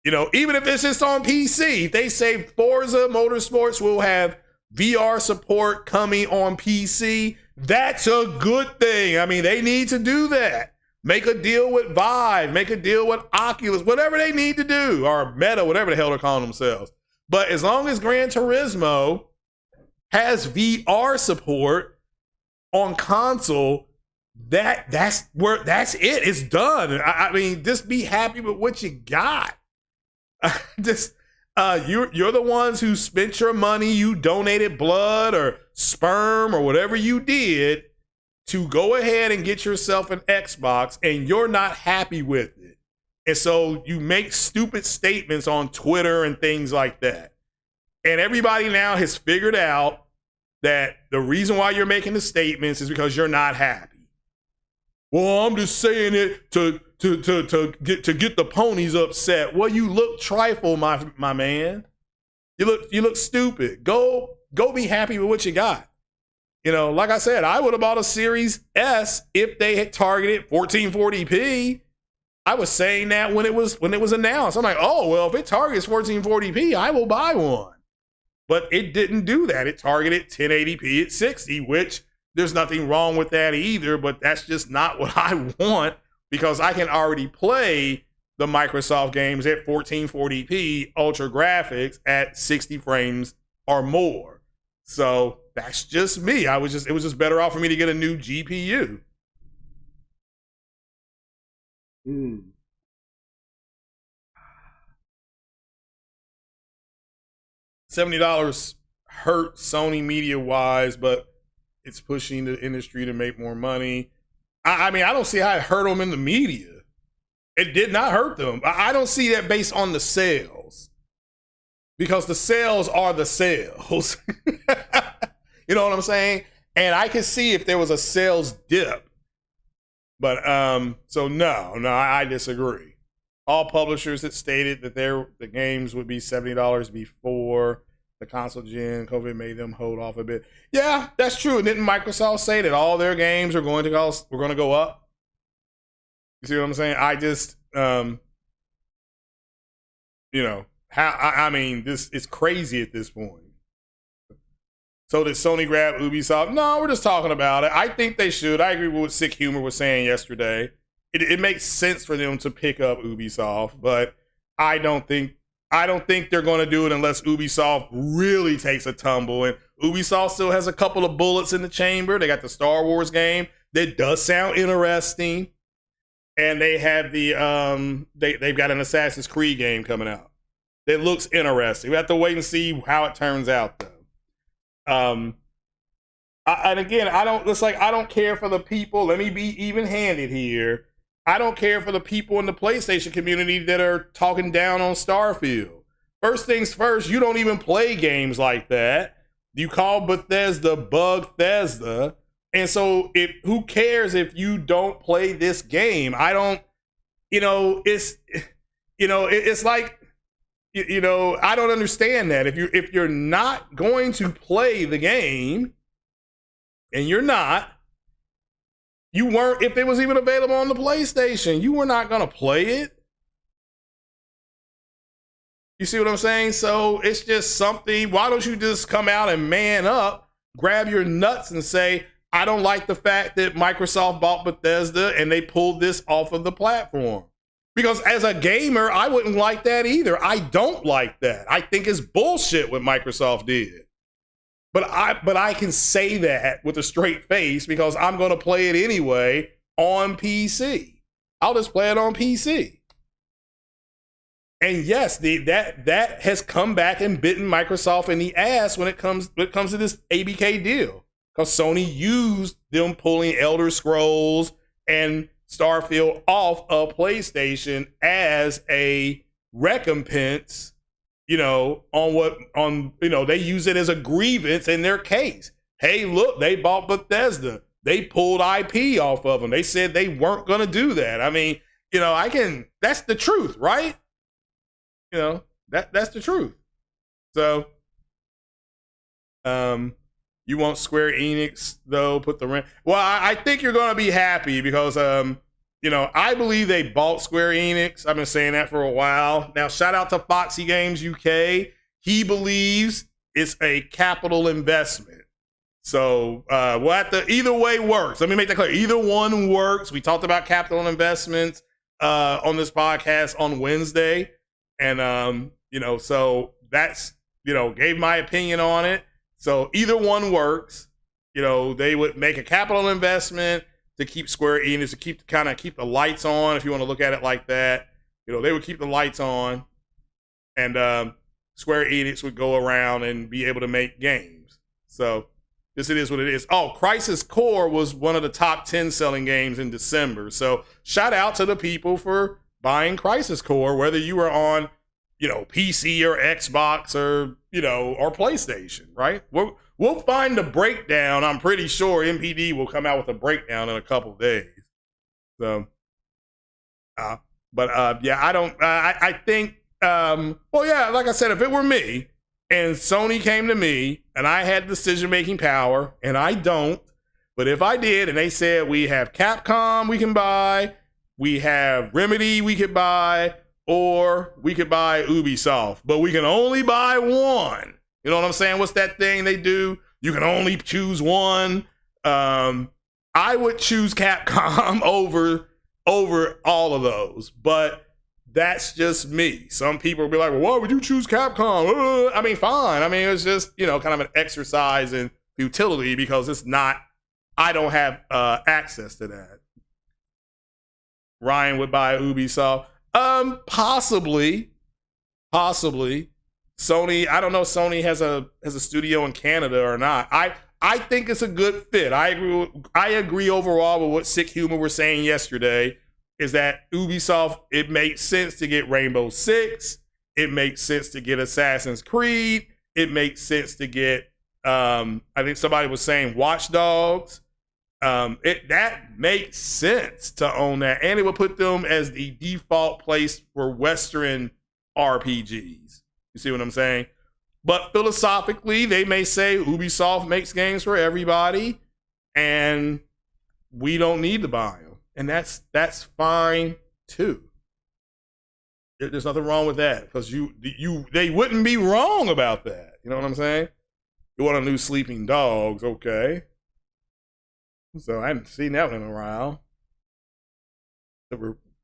You know, even if it's just on PC, if they say Forza Motorsports will have VR support coming on PC, that's a good thing. I mean, they need to do that. Make a deal with Vive, make a deal with Oculus, whatever they need to do, or Meta, whatever the hell they're calling themselves. But as long as Gran Turismo has VR support on console, that's it. It's done. I mean, just be happy with what you got. You're the ones who spent your money, you donated blood or sperm or whatever you did to go ahead and get yourself an Xbox, and you're not happy with it. And so you make stupid statements on Twitter and things like that. And everybody now has figured out that the reason why you're making the statements is because you're not happy. Well, I'm just saying it to get the ponies upset. Well, you look trifle, my man. You look stupid. Go be happy with what you got. You know, like I said, I would have bought a Series S if they had targeted 1440p. I was saying that when it was announced. I'm like, oh well, if it targets 1440p, I will buy one. But it didn't do that. It targeted 1080p at 60, which there's nothing wrong with that either, but that's just not what I want, because I can already play the Microsoft games at 1440p ultra graphics at 60 frames or more. So that's just me. It was just better off for me to get a new GPU. $70 hurt Sony media wise, but it's pushing the industry to make more money. I mean, I don't see how it hurt them in the media. It did not hurt them. I don't see that based on the sales, because the sales are the sales. You know what I'm saying? And I can see if there was a sales dip. But so no, I disagree. All publishers that stated that the games would be $70 before the console gen, COVID made them hold off a bit. Yeah, that's true. And didn't Microsoft say that all their games are going to go up? You see what I'm saying? I just you know, I mean, this is crazy at this point. So did Sony grab Ubisoft? No, we're just talking about it. I think they should. I agree with what Sick Humor was saying yesterday. It makes sense for them to pick up Ubisoft, but I don't think they're going to do it unless Ubisoft really takes a tumble. And Ubisoft still has a couple of bullets in the chamber. They got the Star Wars game that does sound interesting, and they have they've got an Assassin's Creed game coming out that looks interesting. We have to wait and see how it turns out, though. And again, I don't care for the people. Let me be even-handed here. I don't care for the people in the PlayStation community that are talking down on Starfield. First things first, you don't even play games like that. You call Bethesda Bugthesda. And so who cares if you don't play this game? I don't, it's like, I don't understand that. If you're not going to play the game, and you're not, you weren't, if it was even available on the PlayStation, you were not going to play it. You see what I'm saying? So it's just something. Why don't you just come out and man up, grab your nuts and say, I don't like the fact that Microsoft bought Bethesda and they pulled this off of the platform. Because as a gamer, I wouldn't like that either. I don't like that. I think it's bullshit what Microsoft did. But I can say that with a straight face because I'm going to play it anyway on PC. I'll just play it on PC. And yes, that has come back and bitten Microsoft in the ass when it comes to this ABK deal. Because Sony used them pulling Elder Scrolls and Starfield off of PlayStation as a recompense, they use it as a grievance in their case. Hey, look, they bought Bethesda. They pulled IP off of them. They said they weren't going to do that. I mean, that's the truth, right? That's the truth. So, you want Square Enix though? Put the rent. Well, I think you're gonna be happy because I believe they bought Square Enix. I've been saying that for a while now. Shout out to Foxy Games UK. He believes it's a capital investment. So either way works. Let me make that clear. Either one works. We talked about capital investments on this podcast on Wednesday. And, so that's, gave my opinion on it. So either one works. They would make a capital investment to keep Square Enix, to keep the lights on, if you want to look at it like that. They would keep the lights on, and Square Enix would go around and be able to make games. So this it is what it is. Oh, Crisis Core was one of the top 10 selling games in December. So shout out to the people for buying Crisis Core, whether you were on, PC or Xbox or, or PlayStation, right? We'll find the breakdown. I'm pretty sure MPD will come out with a breakdown in a couple of days. So, I think, like I said, if it were me and Sony came to me and I had decision-making power, and I don't, but if I did and they said we have Capcom we can buy, we have Remedy we could buy, or we could buy Ubisoft, but we can only buy one. You know what I'm saying? What's that thing they do? You can only choose one. I would choose Capcom over all of those, but that's just me. Some people will be like, well, why would you choose Capcom? I mean, fine. I mean, it's just, kind of an exercise in futility because it's not, I don't have access to that. Ryan would buy Ubisoft. Possibly. Sony, I don't know if Sony has a studio in Canada or not. I think it's a good fit. I agree overall with what Sick Humor was saying yesterday, is that Ubisoft, it makes sense to get Rainbow Six. It makes sense to get Assassin's Creed. It makes sense to get, I think somebody was saying Watch Dogs. That makes sense to own that. And it would put them as the default place for Western RPGs. You see what I'm saying? But philosophically, they may say Ubisoft makes games for everybody and we don't need to buy them. And that's fine too. There's nothing wrong with that because they wouldn't be wrong about that. You know what I'm saying? You want a new Sleeping Dogs, okay. So I hadn't seen that one in a while.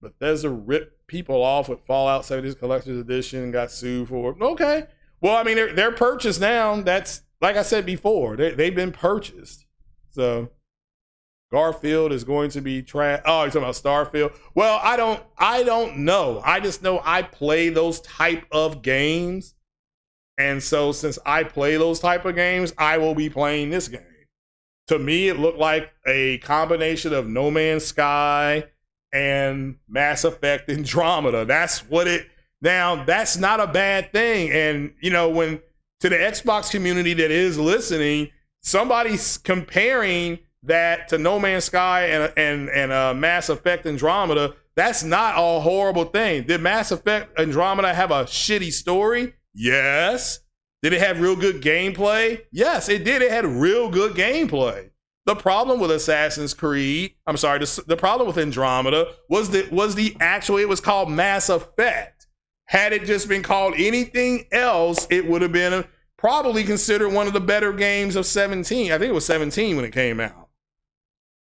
Bethesda ripped people off with Fallout 70 Collector's Edition and got sued for it. Okay. Well, I mean, they're purchased now. That's, like I said before, they've been purchased. So Garfield is going to be trash. Oh, you're talking about Starfield? Well, I don't know. I just know I play those type of games. And so since I play those type of games, I will be playing this game. To me, it looked like a combination of No Man's Sky and Mass Effect Andromeda. That's what it. Now, that's not a bad thing. And, when to the Xbox community that is listening, somebody's comparing that to No Man's Sky and Mass Effect Andromeda, that's not a horrible thing. Did Mass Effect Andromeda have a shitty story? Yes. Did it have real good gameplay? Yes, it did. It had real good gameplay. The problem with Assassin's Creed, the problem with Andromeda was it was called Mass Effect. Had it just been called anything else, it would have been probably considered one of the better games of 17. I think it was 17 when it came out.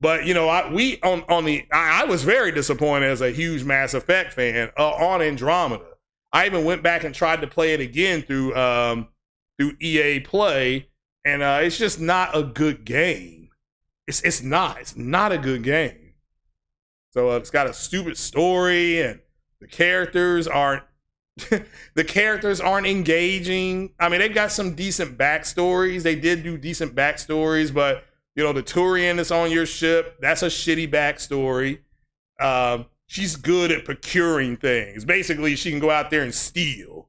But, you know, I was very disappointed as a huge Mass Effect fan on Andromeda. I even went back and tried to play it again through EA Play, and it's just not a good game. It's not a good game. So it's got a stupid story, and the characters aren't engaging. I mean, they've got some decent backstories. They did do decent backstories, but you know, the Turian that's on your ship, that's a shitty backstory. She's good at procuring things. Basically, she can go out there and steal.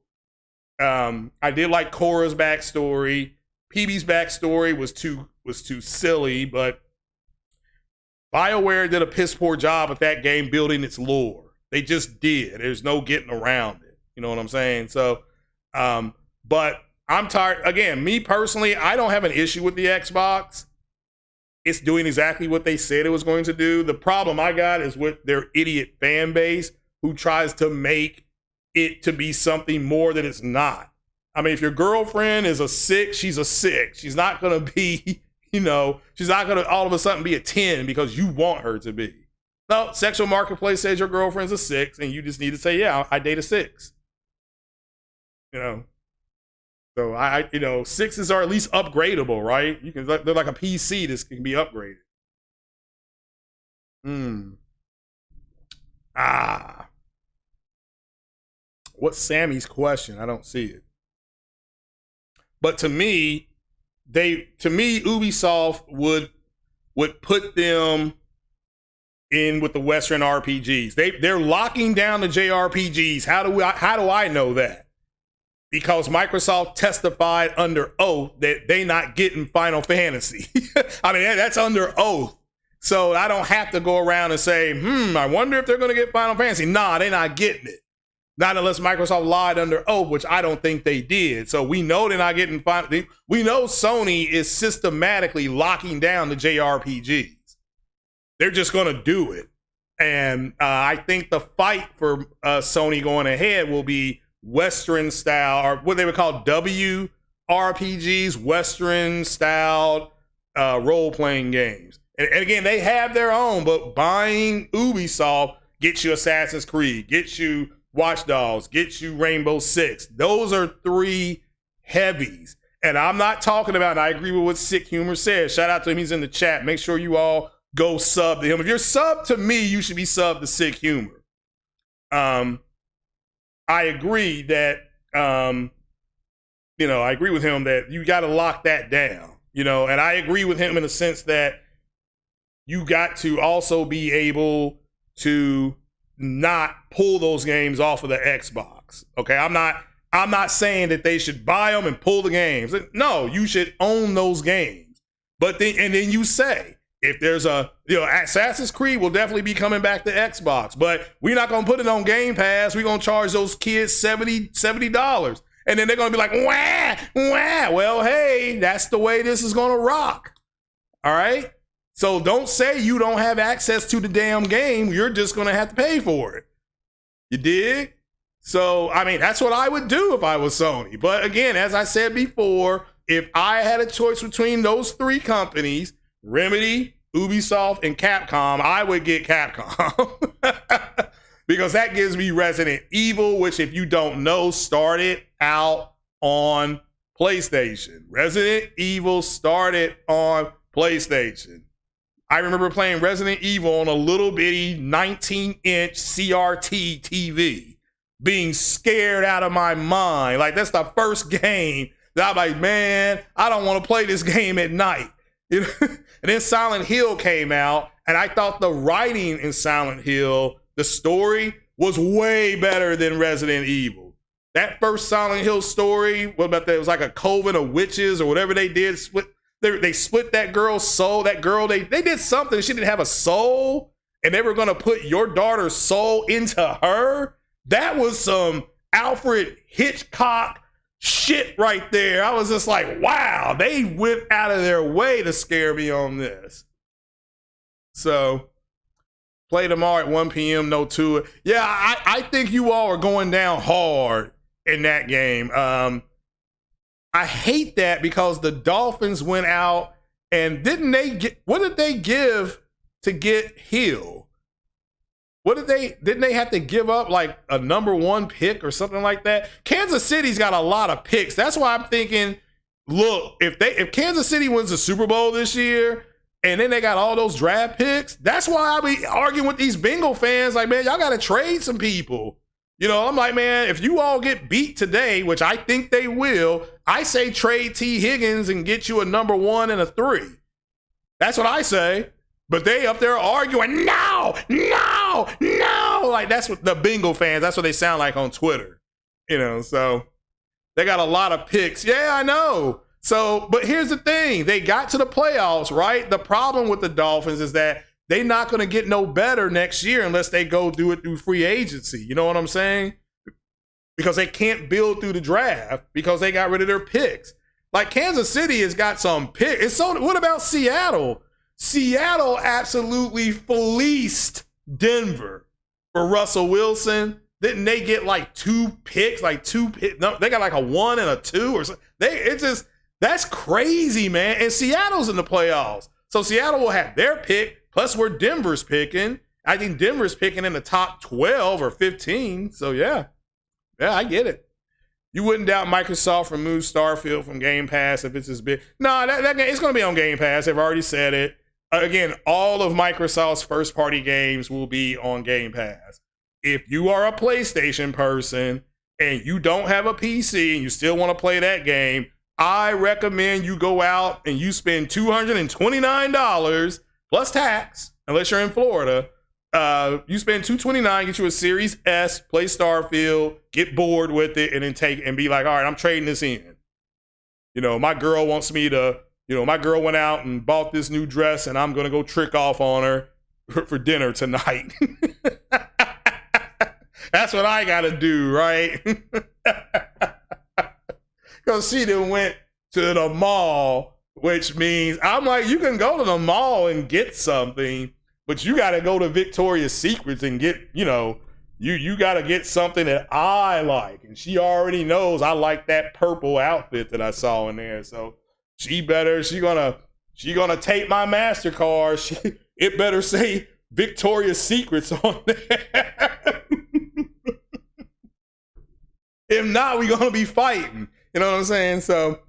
I did like Cora's backstory. PB's backstory was too silly, but BioWare did a piss poor job at that game building its lore. They just did. There's no getting around it. You know what I'm saying? So, but I'm tired. Again, me personally, I don't have an issue with the Xbox. It's doing exactly what they said it was going to do. The problem I got is with their idiot fan base who tries to make it to be something more that it's not. I mean, if your girlfriend is a 6, she's a 6. She's not going to be, you know, she's not going to all of a sudden be a 10 because you want her to be. No, Sexual Marketplace says your girlfriend's a 6, and you just need to say, yeah, I date a 6. You know, so you know, 6s are at least upgradable, right? You can, they're like a PC that can be upgraded. What's Sammy's question? I don't see it. But to me, Ubisoft would put them in with the Western RPGs. They're locking down the JRPGs. How do I know that? Because Microsoft testified under oath that they not getting Final Fantasy. I mean, that's under oath. So I don't have to go around and say, I wonder if they're going to get Final Fantasy. Nah, they're not getting it. Not unless Microsoft lied under oath, which I don't think they did. So we know they're not getting Final. We know Sony is systematically locking down the JRPGs. They're just going to do it. And I think the fight for Sony going ahead will be Western style, or what they would call WRPGs, Western styled role-playing games. And again, they have their own, but buying Ubisoft gets you Assassin's Creed, gets you Watch Dogs, gets you Rainbow Six. Those are 3 heavies. And I'm not talking about, and I agree with what Sick Humor says. Shout out to him, he's in the chat. Make sure you all go sub to him. If you're sub to me, you should be sub to Sick Humor. I agree that, you know, I agree with him that you got to lock that down, you know, and I agree with him in the sense that you got to also be able to not pull those games off of the Xbox. Okay. I'm not saying that they should buy them and pull the games. No, you should own those games. But then you say, if there's Assassin's Creed will definitely be coming back to Xbox, but we're not going to put it on Game Pass. We're going to charge those kids $70. And then they're going to be like, wah. Well, hey, that's the way this is going to rock. All right. So don't say you don't have access to the damn game. You're just going to have to pay for it. You dig? So, I mean, that's what I would do if I was Sony. But again, as I said before, if I had a choice between those 3 companies, Remedy, Ubisoft, and Capcom, I would get Capcom. Because that gives me Resident Evil, which if you don't know, started out on PlayStation. Resident Evil started on PlayStation. I remember playing Resident Evil on a little bitty 19-inch CRT TV, being scared out of my mind. Like, that's the first game that I'm like, man, I don't want to play this game at night. You know? And then Silent Hill came out, and I thought the writing in Silent Hill, the story, was way better than Resident Evil. That first Silent Hill story, what about that? It was like a coven of witches or whatever they did. They split that girl's soul. That girl, they did something. She didn't have a soul, and they were going to put your daughter's soul into her. That was some Alfred Hitchcock shit right there. I was just like, wow, they went out of their way to scare me on this. So Play tomorrow at 1 p.m. No Tua. Yeah, I think you all are going down hard in that game. I hate that because the Dolphins went out and what did they give to get Hill? Didn't they have to give up like a number 1 pick or something like that? Kansas City's got a lot of picks. That's why I'm thinking, look, if Kansas City wins the Super Bowl this year, and then they got all those draft picks, that's why I'll be arguing with these Bengal fans. Like, man, y'all got to trade some people. You know, I'm like, man, if you all get beat today, which I think they will, I say trade T. Higgins and get you a number 1 and a 3. That's what I say. But they up there arguing, no. Like, that's what the Bengal fans, that's what they sound like on Twitter. You know, so they got a lot of picks. Yeah, I know. So, but here's the thing. They got to the playoffs, right? The problem with the Dolphins is that they're not going to get no better next year unless they go do it through free agency. You know what I'm saying? Because they can't build through the draft because they got rid of their picks. Like Kansas City has got some picks. So what about Seattle? Seattle absolutely fleeced Denver for Russell Wilson. Didn't they get like 2 picks? No, they got like a 1 and a 2 or something. That's crazy, man. And Seattle's in the playoffs. So Seattle will have their pick, plus where Denver's picking. I think Denver's picking in the top 12 or 15. So, yeah. Yeah, I get it. You wouldn't doubt Microsoft remove Starfield from Game Pass if it's as big. No, that it's going to be on Game Pass. They've already said it. Again, all of Microsoft's first-party games will be on Game Pass. If you are a PlayStation person and you don't have a PC and you still want to play that game, I recommend you go out and you spend $229 plus tax, unless you're in Florida. You spend $229, get you a Series S, play Starfield, get bored with it, and then be like, all right, I'm trading this in. You know, my girl wants me to, my girl went out and bought this new dress, and I'm going to go trick off on her for dinner tonight. That's what I got to do, right? Because she done went to the mall, which means I'm like, you can go to the mall and get something, but you got to go to Victoria's Secrets and get, you got to get something that I like. And she already knows I like that purple outfit that I saw in there. So she gonna take my MasterCard. It better say Victoria's Secrets on there. If not, we're going to be fighting. You know what I'm saying? So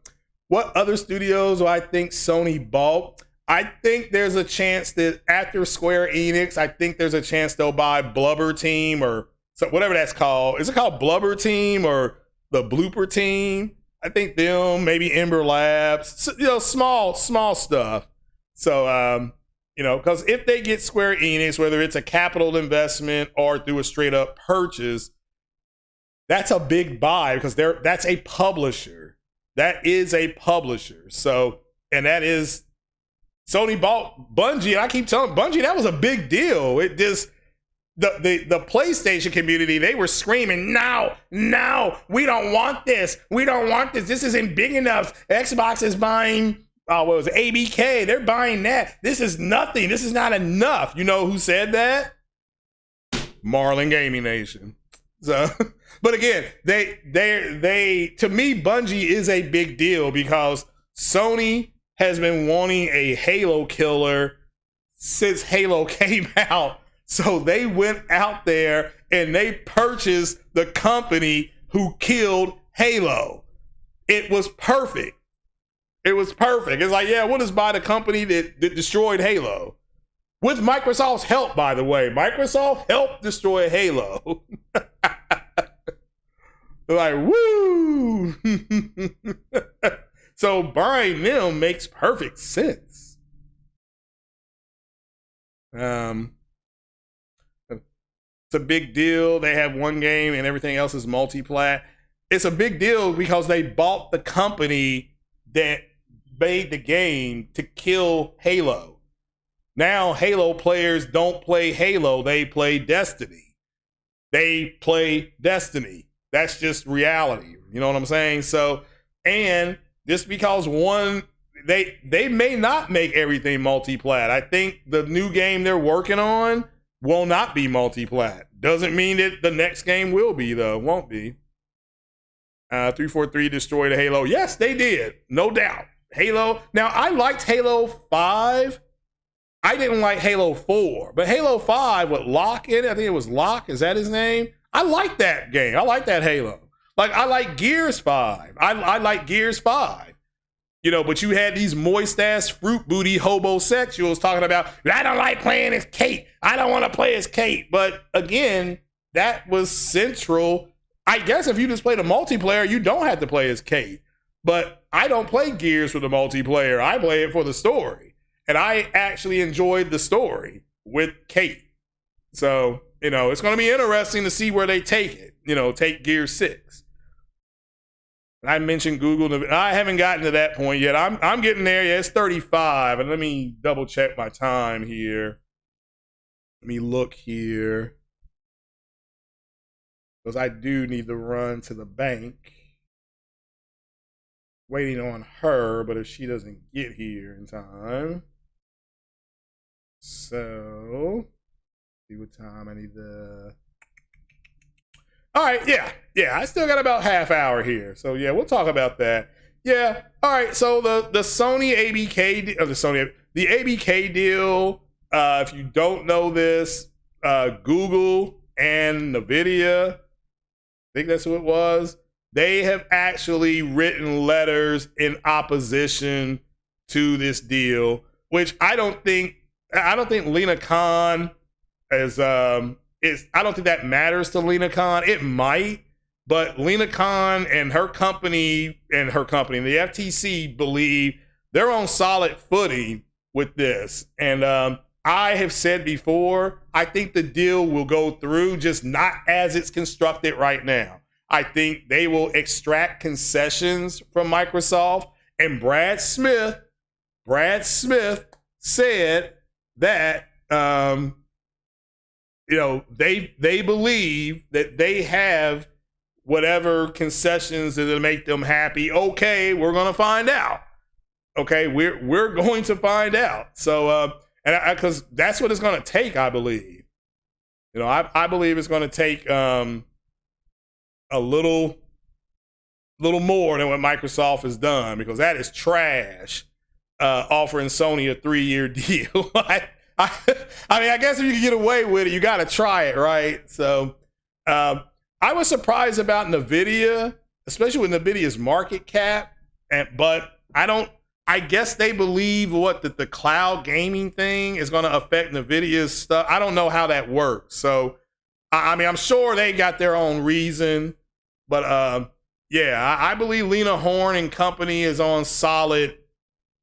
what other studios do I think Sony bought? I think there's a chance that after Square Enix, I think there's a chance they'll buy Blubber Team or whatever that's called. Is it called Blubber Team or the Blooper Team? I think them, maybe Ember Labs, small stuff. So, because if they get Square Enix, whether it's a capital investment or through a straight up purchase, that's a big buy because that's a publisher. That is a publisher. So, and that is, Sony bought Bungie, and I keep telling Bungie that was a big deal. It just, the PlayStation community, they were screaming, no, we don't want this. We don't want this. This isn't big enough. Xbox is buying, what was it, ABK. They're buying that. This is nothing. This is not enough. You know who said that? Marlin Gaming Nation. So, but again, they to me, Bungie is a big deal because Sony has been wanting a Halo killer since Halo came out. So they went out there and they purchased the company who killed Halo. It was perfect. It's like, yeah, we'll just buy the company that destroyed Halo. With Microsoft's help, by the way. Microsoft helped destroy Halo. They're like, woo! So buying them makes perfect sense. It's a big deal. They have one game and everything else is multi-plat. It's a big deal because they bought the company that made the game to kill Halo. Now Halo players don't play Halo, they play Destiny. That's just reality. You know what I'm saying? So, and just because they may not make everything multi-plat. I think the new game they're working on, will not be multi-plat. Doesn't mean that the next game will be, though. Won't be. 343 destroyed Halo. Yes, they did. No doubt. Halo. Now, I liked Halo 5. I didn't like Halo 4. But Halo 5 with Locke in it, I think it was Locke. Is that his name? I like that game. I like that Halo. Like, I like Gears 5. I like Gears 5. You know, but you had these moist-ass fruit booty homosexuals talking about, I don't like playing as Kate. I don't want to play as Kate. But again, that was central. I guess if you just play the multiplayer, you don't have to play as Kate. But I don't play Gears for the multiplayer. I play it for the story. And I actually enjoyed the story with Kate. So, you know, it's going to be interesting to see where they take it. You know, take Gears 6. I mentioned Google. I haven't gotten to that point yet. I'm getting there. Yeah, it's 35. And let me double check my time here. Let me look here. Because I do need to run to the bank. Waiting on her, but if she doesn't get here in time. So, see what time I need to... All right, yeah, I still got about half hour here. So yeah, we'll talk about that. Yeah, all right, so the Sony ABK, the ABK deal, if you don't know this, Google and NVIDIA, I think that's who it was, they have actually written letters in opposition to this deal, which I don't think Lena Khan is I don't think that matters to Lena Khan. It might, but Lena Khan and her company, and the FTC believe they're on solid footing with this. And I have said before, I think the deal will go through, just not as it's constructed right now. I think they will extract concessions from Microsoft. And Brad Smith said that, you know, they believe that they have whatever concessions that make them happy. Okay, we're gonna find out. Okay, we're going to find out. So, because that's what it's gonna take, I believe. You know, I believe it's gonna take a little more than what Microsoft has done, because that is trash. Offering Sony a 3-year deal. I mean, I guess if you can get away with it, you got to try it, right? So I was surprised about NVIDIA, especially with NVIDIA's market cap. But I guess they believe that the cloud gaming thing is going to affect NVIDIA's stuff. I don't know how that works. So, I mean, I'm sure they got their own reason. But yeah, I believe Lena Horne and company is on solid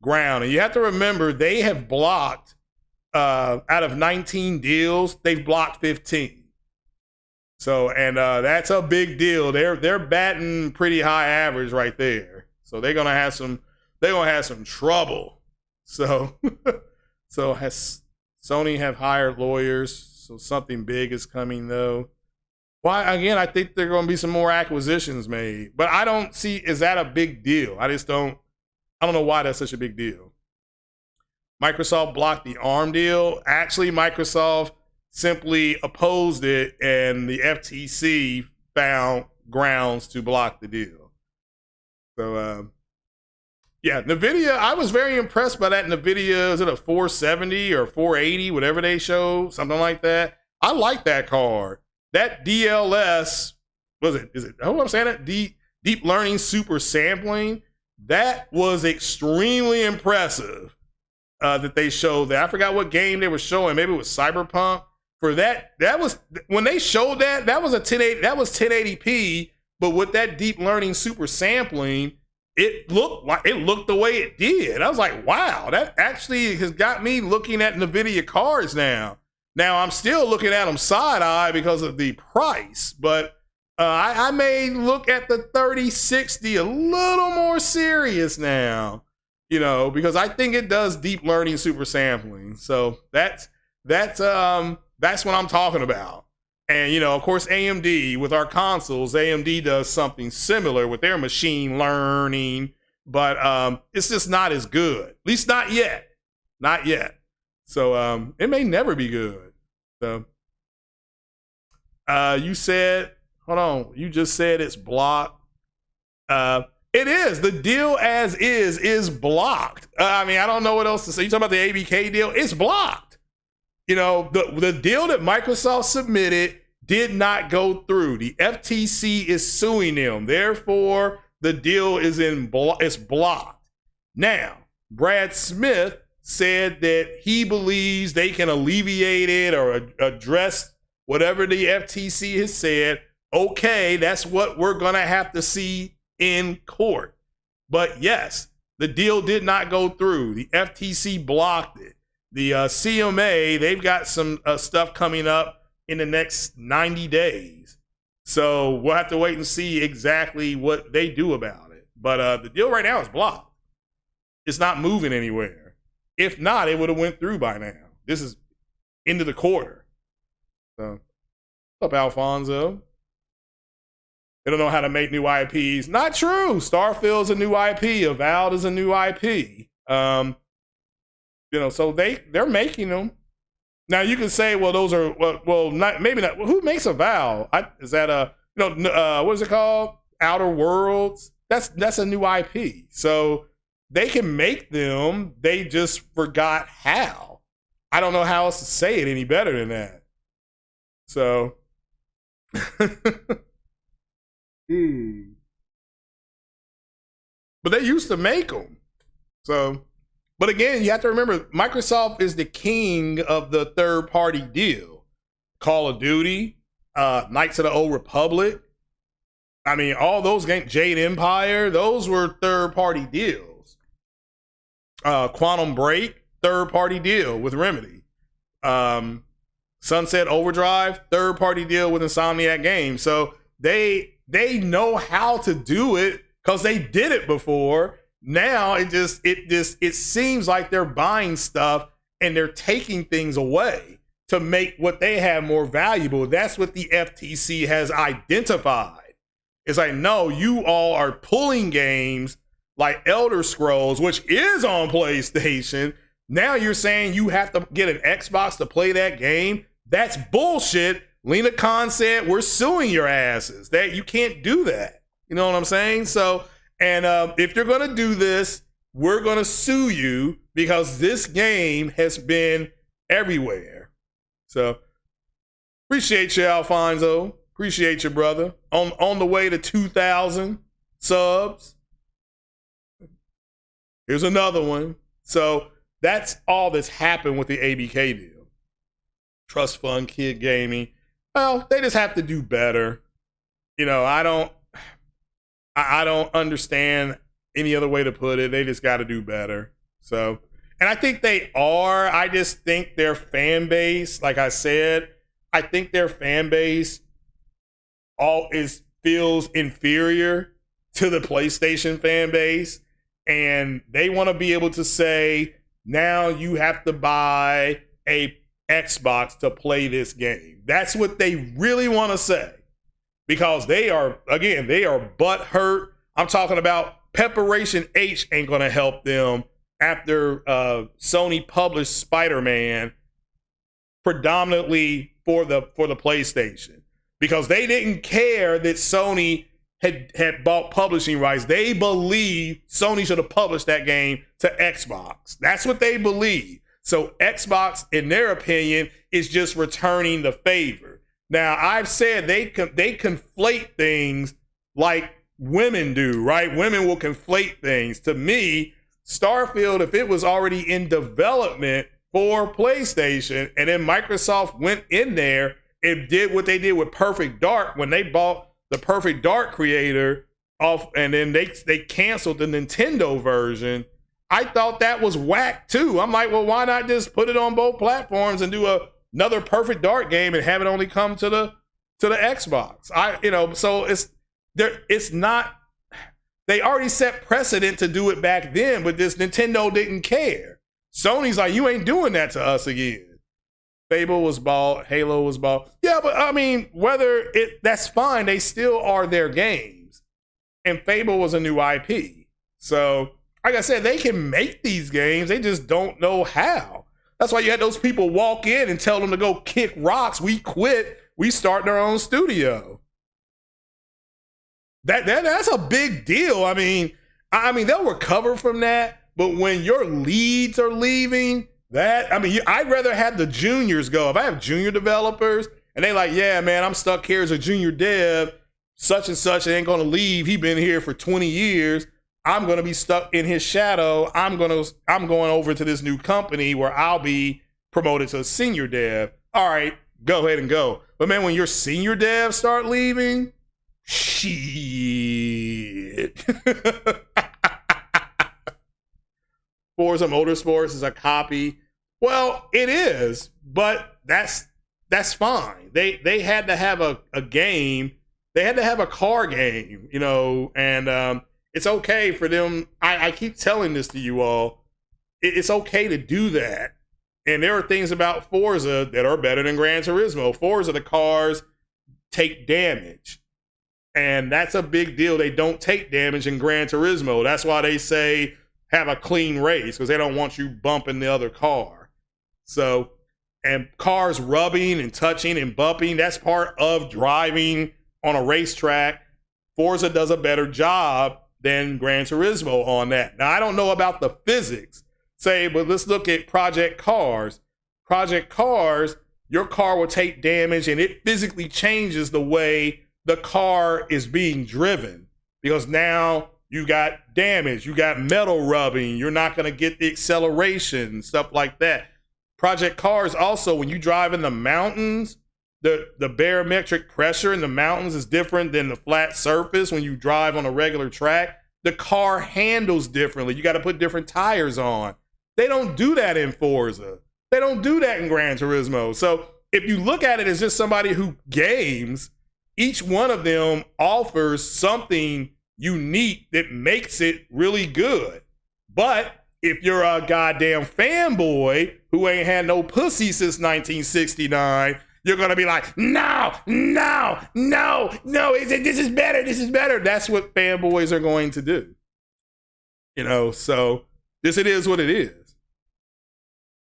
ground. And you have to remember, they have blocked, out of 19 deals, they've blocked 15. So, and that's a big deal. They're batting pretty high average right there. So they're gonna have some trouble. So, has Sony have hired lawyers? So something big is coming though. Why again? I think there are gonna be some more acquisitions made, but I don't see, is that a big deal? I don't know why that's such a big deal. Microsoft blocked the ARM deal. Actually, Microsoft simply opposed it, and the FTC found grounds to block the deal. So, yeah, NVIDIA, I was very impressed by that NVIDIA. Is it a 470 or 480, whatever they show, something like that? I like that card. That DLS, is it, oh, I'm saying that? Deep Learning Super Sampling, that was extremely impressive. That they showed that. I forgot what game they were showing. Maybe it was Cyberpunk. For that was, when they showed that was a 1080, that was 1080p, but with that deep learning super sampling, it looked the way it did. I was like, wow, that actually has got me looking at NVIDIA cards now. Now I'm still looking at them side eye because of the price, but I may look at the 3060 a little more serious now. You know, because I think it does deep learning super sampling. So that's what I'm talking about. And, you know, of course, AMD with our consoles, AMD does something similar with their machine learning, but it's just not as good. At least not yet. Not yet. So it may never be good. So, you said, hold on, you just said it's blocked. It is. The deal as is blocked. I mean, I don't know what else to say. You talking about the ABK deal? It's blocked. You know, the deal that Microsoft submitted did not go through. The FTC is suing them. Therefore, the deal is it's blocked. Now, Brad Smith said that he believes they can alleviate it or address whatever the FTC has said. Okay, that's what we're going to have to see in court. But yes, the deal did not go through. The FTC blocked it. The CMA, they've got some stuff coming up in the next 90 days. So we'll have to wait and see exactly what they do about it. But the deal right now is blocked. It's not moving anywhere. If not, it would have went through by now. This is into the quarter. So, what's up, Alfonso? They don't know how to make new IPs. Not true. Starfield's a new IP. Avowed is a new IP. You know, so they're making them. Now you can say, well, those are well, not maybe not. Well, who makes Avowed? Is that what is it called? Outer Worlds. That's a new IP. So they can make them. They just forgot how. I don't know how else to say it any better than that. So. But they used to make them. So, but again, you have to remember, Microsoft is the king of the third-party deal. Call of Duty, Knights of the Old Republic. I mean, all those games, Jade Empire, those were third-party deals. Quantum Break, third-party deal with Remedy. Sunset Overdrive, third-party deal with Insomniac Games. So they know how to do it because they did it before. Now it seems like they're buying stuff and they're taking things away to make what they have more valuable. That's what the FTC has identified. It's like, no, you all are pulling games like Elder Scrolls, which is on PlayStation. Now you're saying you have to get an Xbox to play that game. That's bullshit. Lena Khan said, we're suing your asses. That you can't do that. You know what I'm saying? So, and if you're going to do this, we're going to sue you because this game has been everywhere. So, appreciate you, Alfonso. Appreciate you, brother. On the way to 2,000 subs. Here's another one. So, that's all that's happened with the ABK deal. Trust Fund Kid Gaming. Well, they just have to do better. You know, I don't understand any other way to put it. They just got to do better. So, and I think they are. I just think their fan base, like I said, I think their fan base feels inferior to the PlayStation fan base, and they want to be able to say, now you have to buy a Xbox to play this game. That's what they really want to say, because they are butt hurt. I'm talking about Preparation H ain't going to help them after Sony published Spider-Man predominantly for the PlayStation, because they didn't care that Sony had bought publishing rights. They believe Sony should have published that game to Xbox. That's what they believe. So Xbox, in their opinion, is just returning the favor. Now, I've said they conflate things like women do, right? Women will conflate things. To me, Starfield, if it was already in development for PlayStation and then Microsoft went in there and did what they did with Perfect Dark when they bought the Perfect Dark creator off, and then they canceled the Nintendo version, I thought that was whack too. I'm like, well, why not just put it on both platforms and do another Perfect Dark game and have it only come to the Xbox? So it's not. They already set precedent to do it back then, but this Nintendo didn't care. Sony's like, you ain't doing that to us again. Fable was bought, Halo was bought. Yeah, but I mean, that's fine. They still are their games, and Fable was a new IP. So, like I said, they can make these games. They just don't know how. That's why you had those people walk in and tell them to go kick rocks. We quit. We start our own studio. That's a big deal. I mean, they'll recover from that, but when your leads are leaving, I'd rather have the juniors go. If I have junior developers and they like, yeah, man, I'm stuck here as a junior dev, such and such ain't gonna leave. He been here for 20 years. I'm gonna be stuck in his shadow. I'm going over to this new company where I'll be promoted to a senior dev. All right, go ahead and go. But man, when your senior devs start leaving, shit. Forza Motorsports is a copy. Well, it is, but that's fine. They had to have a game. They had to have a car game, you know, and it's okay for them. I keep telling this to you all. It's okay to do that. And there are things about Forza that are better than Gran Turismo. Forza, the cars take damage. And that's a big deal. They don't take damage in Gran Turismo. That's why they say have a clean race, because they don't want you bumping the other car. So, and cars rubbing and touching and bumping, that's part of driving on a racetrack. Forza does a better job than Gran Turismo on that. Now, I don't know about the physics, but let's look at Project Cars. Project Cars, your car will take damage and it physically changes the way the car is being driven, because now you got damage, you got metal rubbing, you're not going to get the acceleration, stuff like that. Project Cars also, when you drive in the mountains, the barometric pressure in the mountains is different than the flat surface when you drive on a regular track. The car handles differently. You got to put different tires on. They don't do that in Forza. They don't do that in Gran Turismo. So if you look at it as just somebody who games, each one of them offers something unique that makes it really good. But if you're a goddamn fanboy who ain't had no pussy since 1969, you're going to be like, no, this is better. That's what fanboys are going to do. You know, so it is what it is.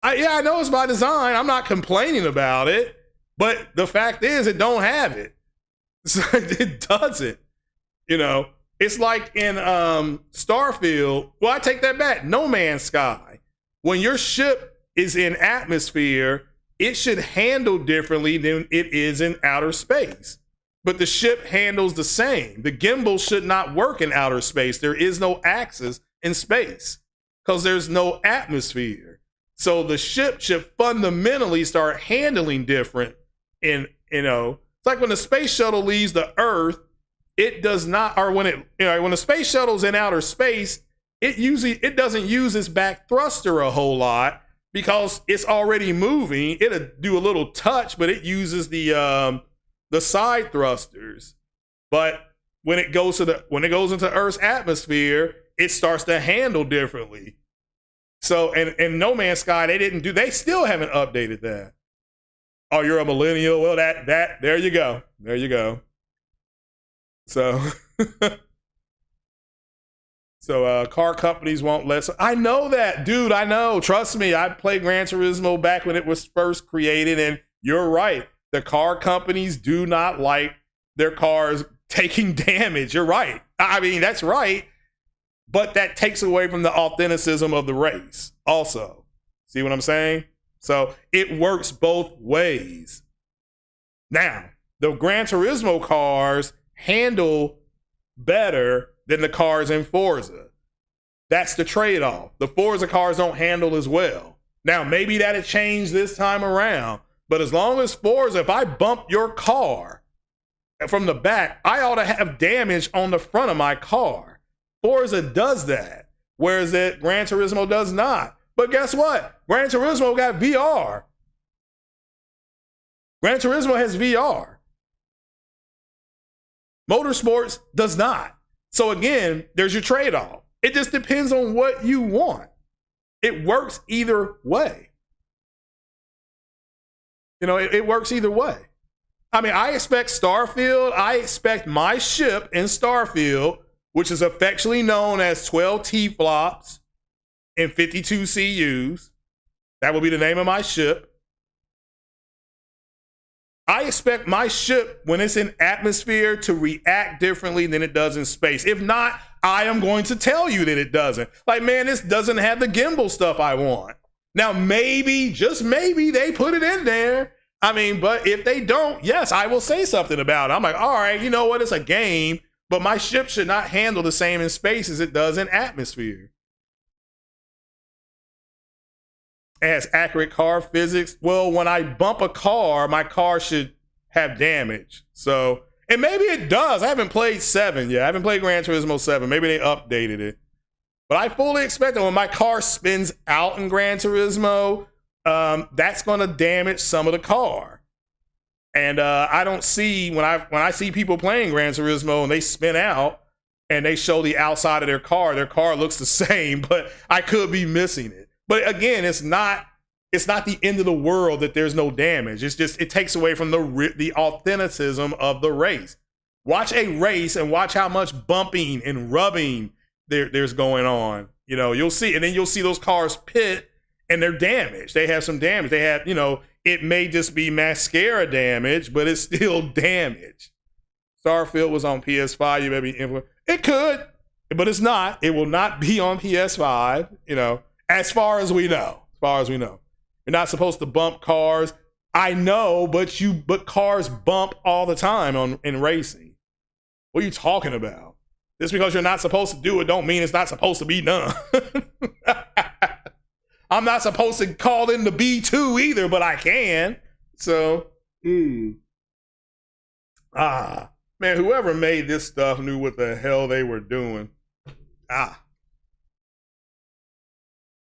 I know it's by design. I'm not complaining about it, but the fact is it don't have it. So it doesn't. You know, it's like in Starfield. Well, I take that back. No Man's Sky. When your ship is in atmosphere, it should handle differently than it is in outer space. But the ship handles the same. The gimbal should not work in outer space. There is no axis in space because there's no atmosphere. So the ship should fundamentally start handling different. In, you know, it's like when the space shuttle leaves the Earth, it does not, or when the space shuttle's in outer space, it doesn't use its back thruster a whole lot because it's already moving. It'll do a little touch, but it uses the side thrusters. But when it goes into Earth's atmosphere, it starts to handle differently. So, and No Man's Sky, they still haven't updated that. Oh, you're a millennial? Well, there you go. There you go. So, car companies won't let. I know that, dude. I know. Trust me. I played Gran Turismo back when it was first created, and you're right. The car companies do not like their cars taking damage. You're right. I mean, that's right. But that takes away from the authenticism of the race also. See what I'm saying? So it works both ways. Now, the Gran Turismo cars handle better than the cars in Forza. That's the trade-off. The Forza cars don't handle as well. Now, maybe that'll change this time around, but as long as Forza, if I bump your car from the back, I ought to have damage on the front of my car. Forza does that, whereas that Gran Turismo does not. But guess what? Gran Turismo got VR. Gran Turismo has VR. Motorsports does not. So again, there's your trade-off. It just depends on what you want. It works either way. You know, it works either way. I mean, I expect my ship in Starfield, which is affectionately known as 12 T-flops and 52 CUs. That will be the name of my ship. I expect my ship, when it's in atmosphere, to react differently than it does in space. If not, I am going to tell you that it doesn't. Like, man, this doesn't have the gimbal stuff I want. Now, maybe, just maybe, they put it in there. I mean, but if they don't, yes, I will say something about it. I'm like, all right, you know what? It's a game, but my ship should not handle the same in space as it does in atmosphere. It has accurate car physics. Well, when I bump a car, my car should have damage. So, and maybe it does. I haven't played 7 yet. I haven't played Gran Turismo 7. Maybe they updated it. But I fully expect that when my car spins out in Gran Turismo, that's going to damage some of the car. And I don't see, when I see people playing Gran Turismo and they spin out and they show the outside of their car looks the same, but I could be missing it. But again, it's not the end of the world that there's no damage. It's just, it takes away from the authenticism of the race. Watch a race and watch how much bumping and rubbing there's going on. You know, you'll see, and then you'll see those cars pit and they're damaged. They have some damage. They have, you know, it may just be mascara damage, but it's still damage. Starfield was on PS5. You may be influenced. It could, but it's not. It will not be on PS5, you know. As far as we know, you're not supposed to bump cars. I know, but cars bump all the time in racing. What are you talking about? Just because you're not supposed to do it don't mean it's not supposed to be done. I'm not supposed to call in the B2 either, but I can. So, man, whoever made this stuff knew what the hell they were doing.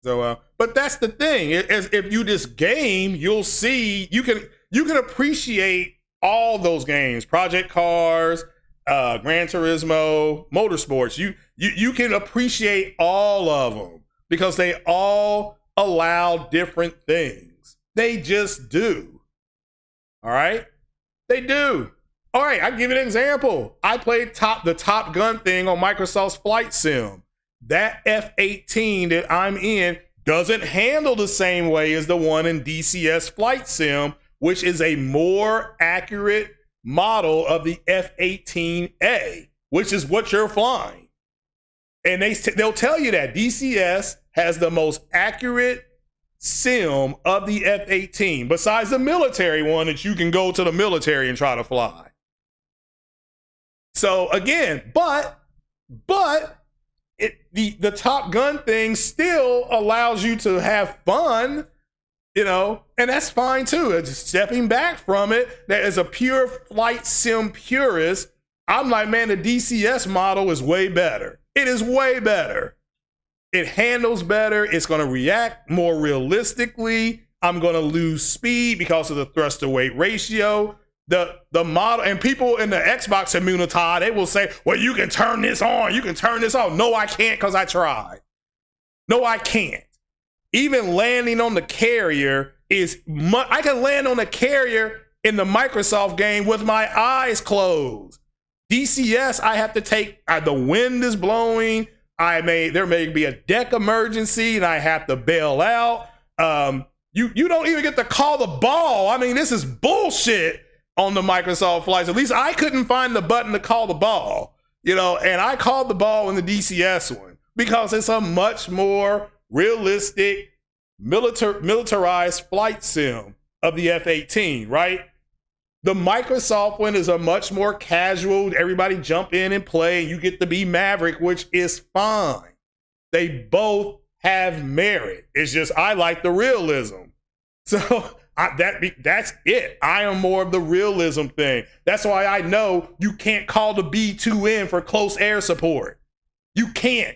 So, but that's the thing. If you just game, you'll see, you can appreciate all those games. Project Cars, Gran Turismo, Motorsports. You can appreciate all of them because they all allow different things. They just do. All right? They do. All right, I'll give you an example. I played the Top Gun thing on Microsoft's Flight Sim. That F-18 that I'm in doesn't handle the same way as the one in DCS Flight Sim, which is a more accurate model of the F-18A, which is what you're flying. And they'll tell you that DCS has the most accurate sim of the F-18, besides the military one that you can go to the military and try to fly. So again, but the Top Gun thing still allows you to have fun, you know, and that's fine too. It's stepping back from it, that as a pure flight sim purist, I'm like, man, the DCS model is way better. It is way better. It handles better. It's going to react more realistically. I'm going to lose speed because of the thrust to weight ratio. The model, and people in the Xbox community, they will say, well, you can turn this on. You can turn this on. No, I can't because I tried. No, I can't. Even landing on the carrier I can land on the carrier in the Microsoft game with my eyes closed. DCS, I have to take, the wind is blowing. There may be a deck emergency and I have to bail out. You don't even get to call the ball. I mean, this is bullshit on the Microsoft flights. At least I couldn't find the button to call the ball, you know, and I called the ball in the DCS one because it's a much more realistic, militarized flight sim of the F-18, right? The Microsoft one is a much more casual, everybody jump in and play, and you get to be Maverick, which is fine. They both have merit. It's just, I like the realism. So that's it. I am more of the realism thing. That's why I know you can't call the B2 in for close air support. You can't.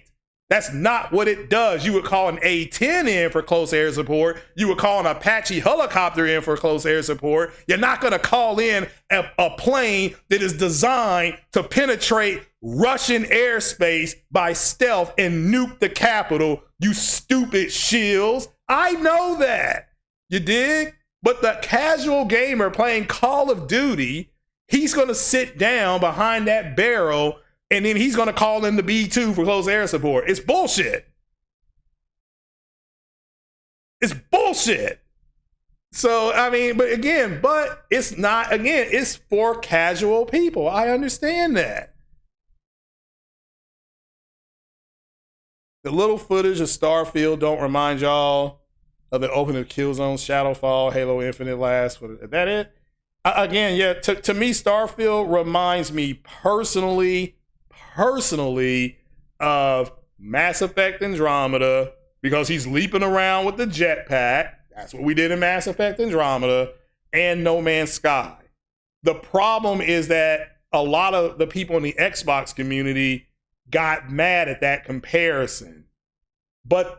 That's not what it does. You would call an A-10 in for close air support. You would call an Apache helicopter in for close air support. You're not going to call in a plane that is designed to penetrate Russian airspace by stealth and nuke the capital, you stupid shills. I know that. You dig? But the casual gamer playing Call of Duty, he's going to sit down behind that barrel and then he's going to call in the B2 for close air support. It's bullshit. It's bullshit. So, I mean, but it's not, again, it's for casual people. I understand that. The little footage of Starfield don't remind y'all of the opening of Killzone, Shadowfall, Halo Infinite last. Is that it? Again, yeah, to me, Starfield reminds me personally of Mass Effect Andromeda, because he's leaping around with the jetpack. That's what we did in Mass Effect Andromeda, and No Man's Sky. The problem is that a lot of the people in the Xbox community got mad at that comparison. But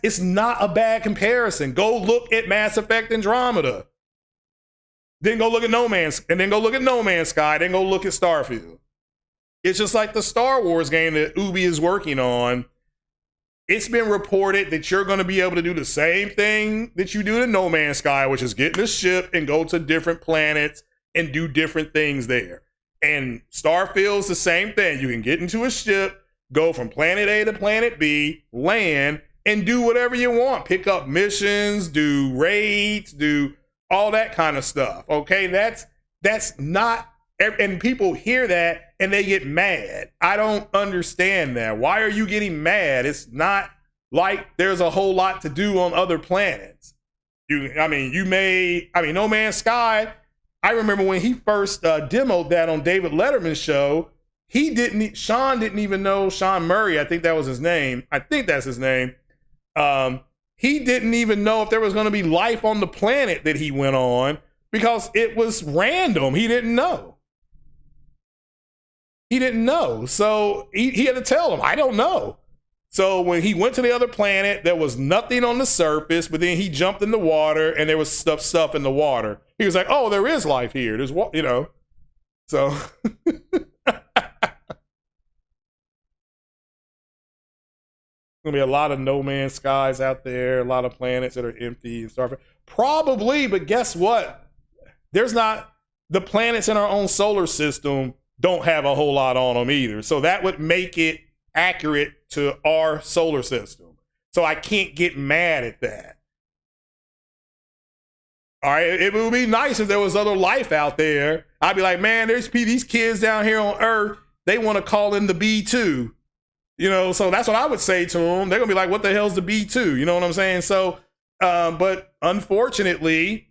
it's not a bad comparison. Go look at Mass Effect Andromeda. Then go look at No Man's Sky, then go look at Starfield. It's just like the Star Wars game that Ubi is working on. It's been reported that you're going to be able to do the same thing that you do in No Man's Sky, which is get in a ship and go to different planets and do different things there. And Starfield's the same thing. You can get into a ship, go from planet A to planet B, land, and do whatever you want. Pick up missions, do raids, do all that kind of stuff. Okay, that's not, and people hear that and they get mad. I don't understand that. Why are you getting mad? It's not like there's a whole lot to do on other planets. No Man's Sky, I remember when he first demoed that on David Letterman's show, Sean didn't even know, Sean Murray, I think that was his name. I think that's his name. He didn't even know if there was going to be life on the planet that he went on, because it was random. He didn't know. So he had to tell him, I don't know. So when he went to the other planet, there was nothing on the surface, but then he jumped in the water and there was stuff in the water. He was like, oh, there is life here. There's what, so. Gonna be a lot of No Man's Skies out there, a lot of planets that are empty and stuff. Probably, but guess what? The planets in our own solar system don't have a whole lot on them either. So that would make it accurate to our solar system. So I can't get mad at that. All right, it would be nice if there was other life out there. I'd be like, man, there's these kids down here on Earth, they want to call in the B2. So that's what I would say to them. They're gonna be like, what the hell's the B2? You know what I'm saying? So, but unfortunately,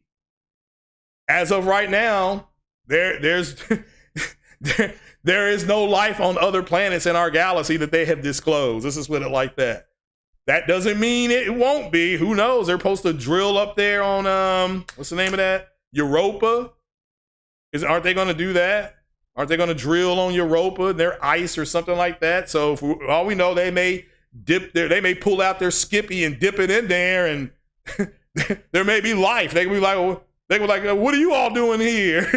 as of right now, there's there is no life on other planets in our galaxy that they have disclosed. Let's just put it like that. That doesn't mean it won't be. Who knows? They're supposed to drill up there on what's the name of that? Europa? Aren't they gonna do that? Aren't they going to drill on Europa, their ice or something like that? So for all we know, they may pull out their Skippy and dip it in there, and there may be life. They could be like, what are you all doing here?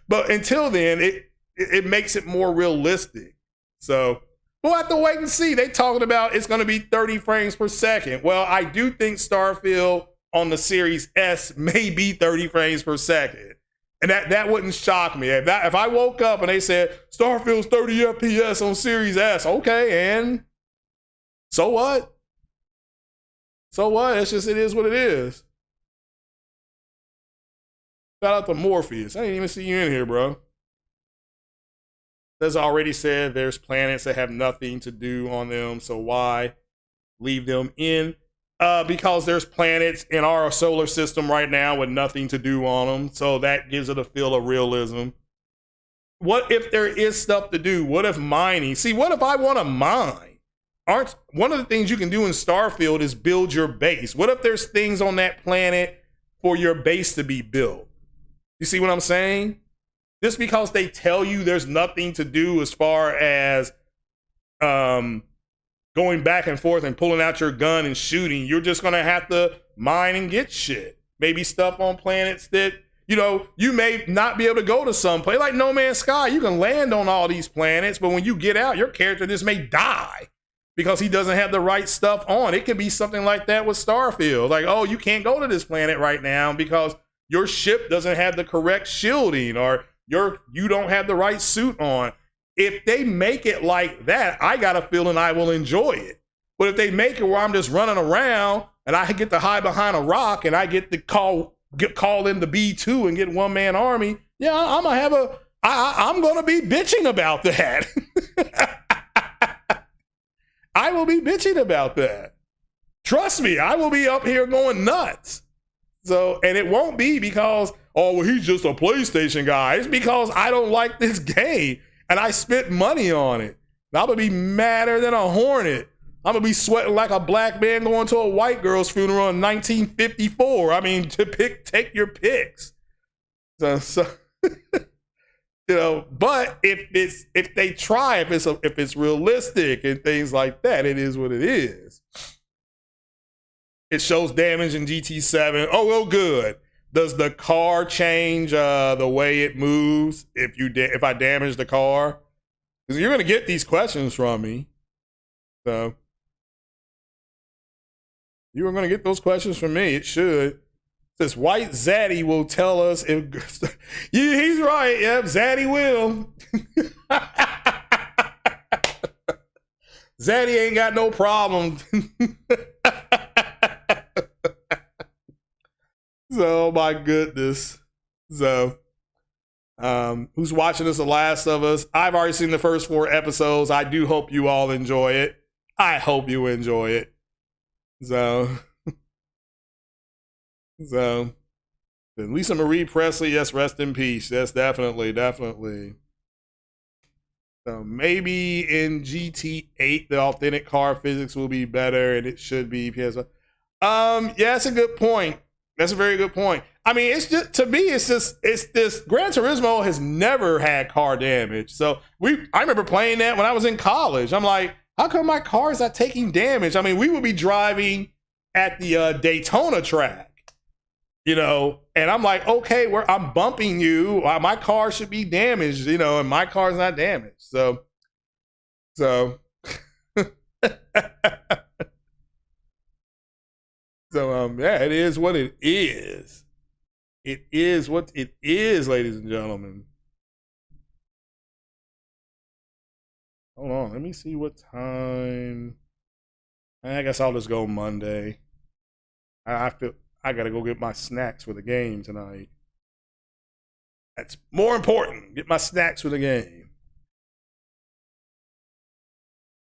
But until then, it makes it more realistic. So we'll have to wait and see. They talking about it's going to be 30 frames per second. Well, I do think Starfield on the Series S may be 30 frames per second. And that wouldn't shock me. If I woke up and they said, Starfield's 30 FPS on Series S, okay, and so what? So what? It is what it is. Shout out to Morpheus. I didn't even see you in here, bro. As I already said, there's planets that have nothing to do on them, so why leave them in? Because there's planets in our solar system right now with nothing to do on them, so that gives it a feel of realism. What if there is stuff to do? What if mining? See, what if I want to mine? One of the things you can do in Starfield is build your base. What if there's things on that planet for your base to be built? You see what I'm saying? Just because they tell you there's nothing to do as far as going back and forth and pulling out your gun and shooting, you're just gonna have to mine and get shit. Maybe stuff on planets that, you may not be able to go to some place. Like No Man's Sky, you can land on all these planets, but when you get out, your character just may die because he doesn't have the right stuff on. It could be something like that with Starfield. Like, oh, you can't go to this planet right now because your ship doesn't have the correct shielding, or you don't have the right suit on. If they make it like that, I got a feeling I will enjoy it. But if they make it where I'm just running around and I get to hide behind a rock and I get to call in the B2 and get one man army, yeah, I'm gonna have I'm gonna be bitching about that. I will be bitching about that. Trust me, I will be up here going nuts. So, and it won't be because, oh, well, he's just a PlayStation guy. It's because I don't like this game and I spent money on it. And I'm gonna be madder than a hornet. I'm gonna be sweating like a black man going to a white girl's funeral in 1954. I mean, take your picks. So you know, but if it's realistic and things like that, it is what it is. It shows damage in GT7. Oh, well, good. Does the car change the way it moves if I damage the car? Because you're gonna get these questions from me. So you are gonna get those questions from me. It should. This white Zaddy will tell us if yeah, he's right. Yep, Zaddy will. Zaddy ain't got no problem. So my goodness. So who's watching this? The Last of Us. I've already seen the first 4 episodes. I do hope you all enjoy it. I hope you enjoy it. So Lisa Marie Presley, yes, rest in peace. Yes, definitely. So maybe in GT8 the authentic car physics will be better and it should be PS. Yeah, that's a good point. That's a very good point. I mean, it's just, to me, it's this Gran Turismo has never had car damage. So I remember playing that when I was in college. I'm like, how come my car is not taking damage? I mean, we would be driving at the Daytona track, you know, and I'm like, okay, I'm bumping you. My car should be damaged, you know, and my car's not damaged. So yeah, it is what it is. It is what it is, ladies and gentlemen. Hold on, let me see what time. I guess I'll just go Monday. I gotta go get my snacks for the game tonight. That's more important. Get my snacks for the game.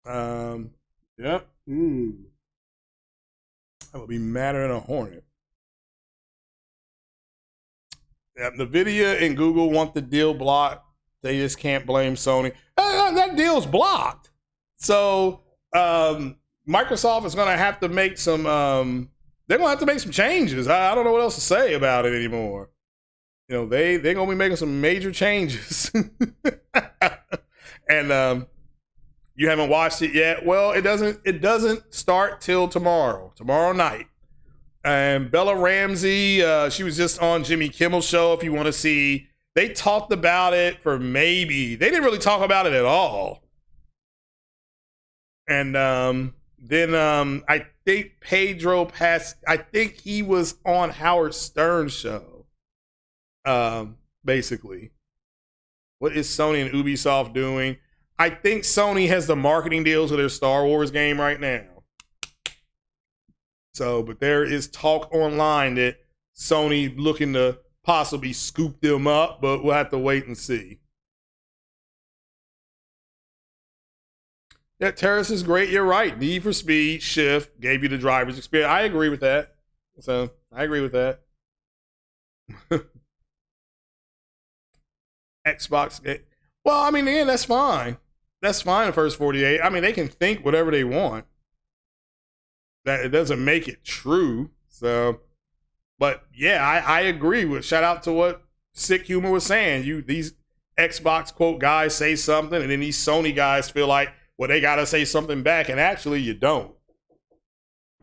Yep. I will be madder than a hornet. Yep, NVIDIA and Google want the deal blocked. They just can't blame Sony. That deal's blocked. So Microsoft is gonna have to make some they're gonna have to make some changes. I don't know what else to say about it anymore. You know, they're gonna be making some major changes. And you haven't watched it yet? Well, it doesn't start till tomorrow night. And Bella Ramsey, she was just on Jimmy Kimmel's show. If you want to see, they talked about it they didn't really talk about it at all. And then I think Pedro I think he was on Howard Stern's show. Basically, what is Sony and Ubisoft doing? I think Sony has the marketing deals with their Star Wars game right now. So, but there is talk online that Sony looking to possibly scoop them up, but we'll have to wait and see. Yeah, Terrace is great. You're right. Need for Speed Shift gave you the driver's experience. I agree with that. So, I agree with that. Xbox. Well, I mean, again, that's fine. That's fine, the first 48. I mean, they can think whatever they want. That it doesn't make it true. So, but yeah, I agree with. Shout out to what Sick Humor was saying. These Xbox quote guys say something, and then these Sony guys feel like, well, they gotta say something back, and actually you don't.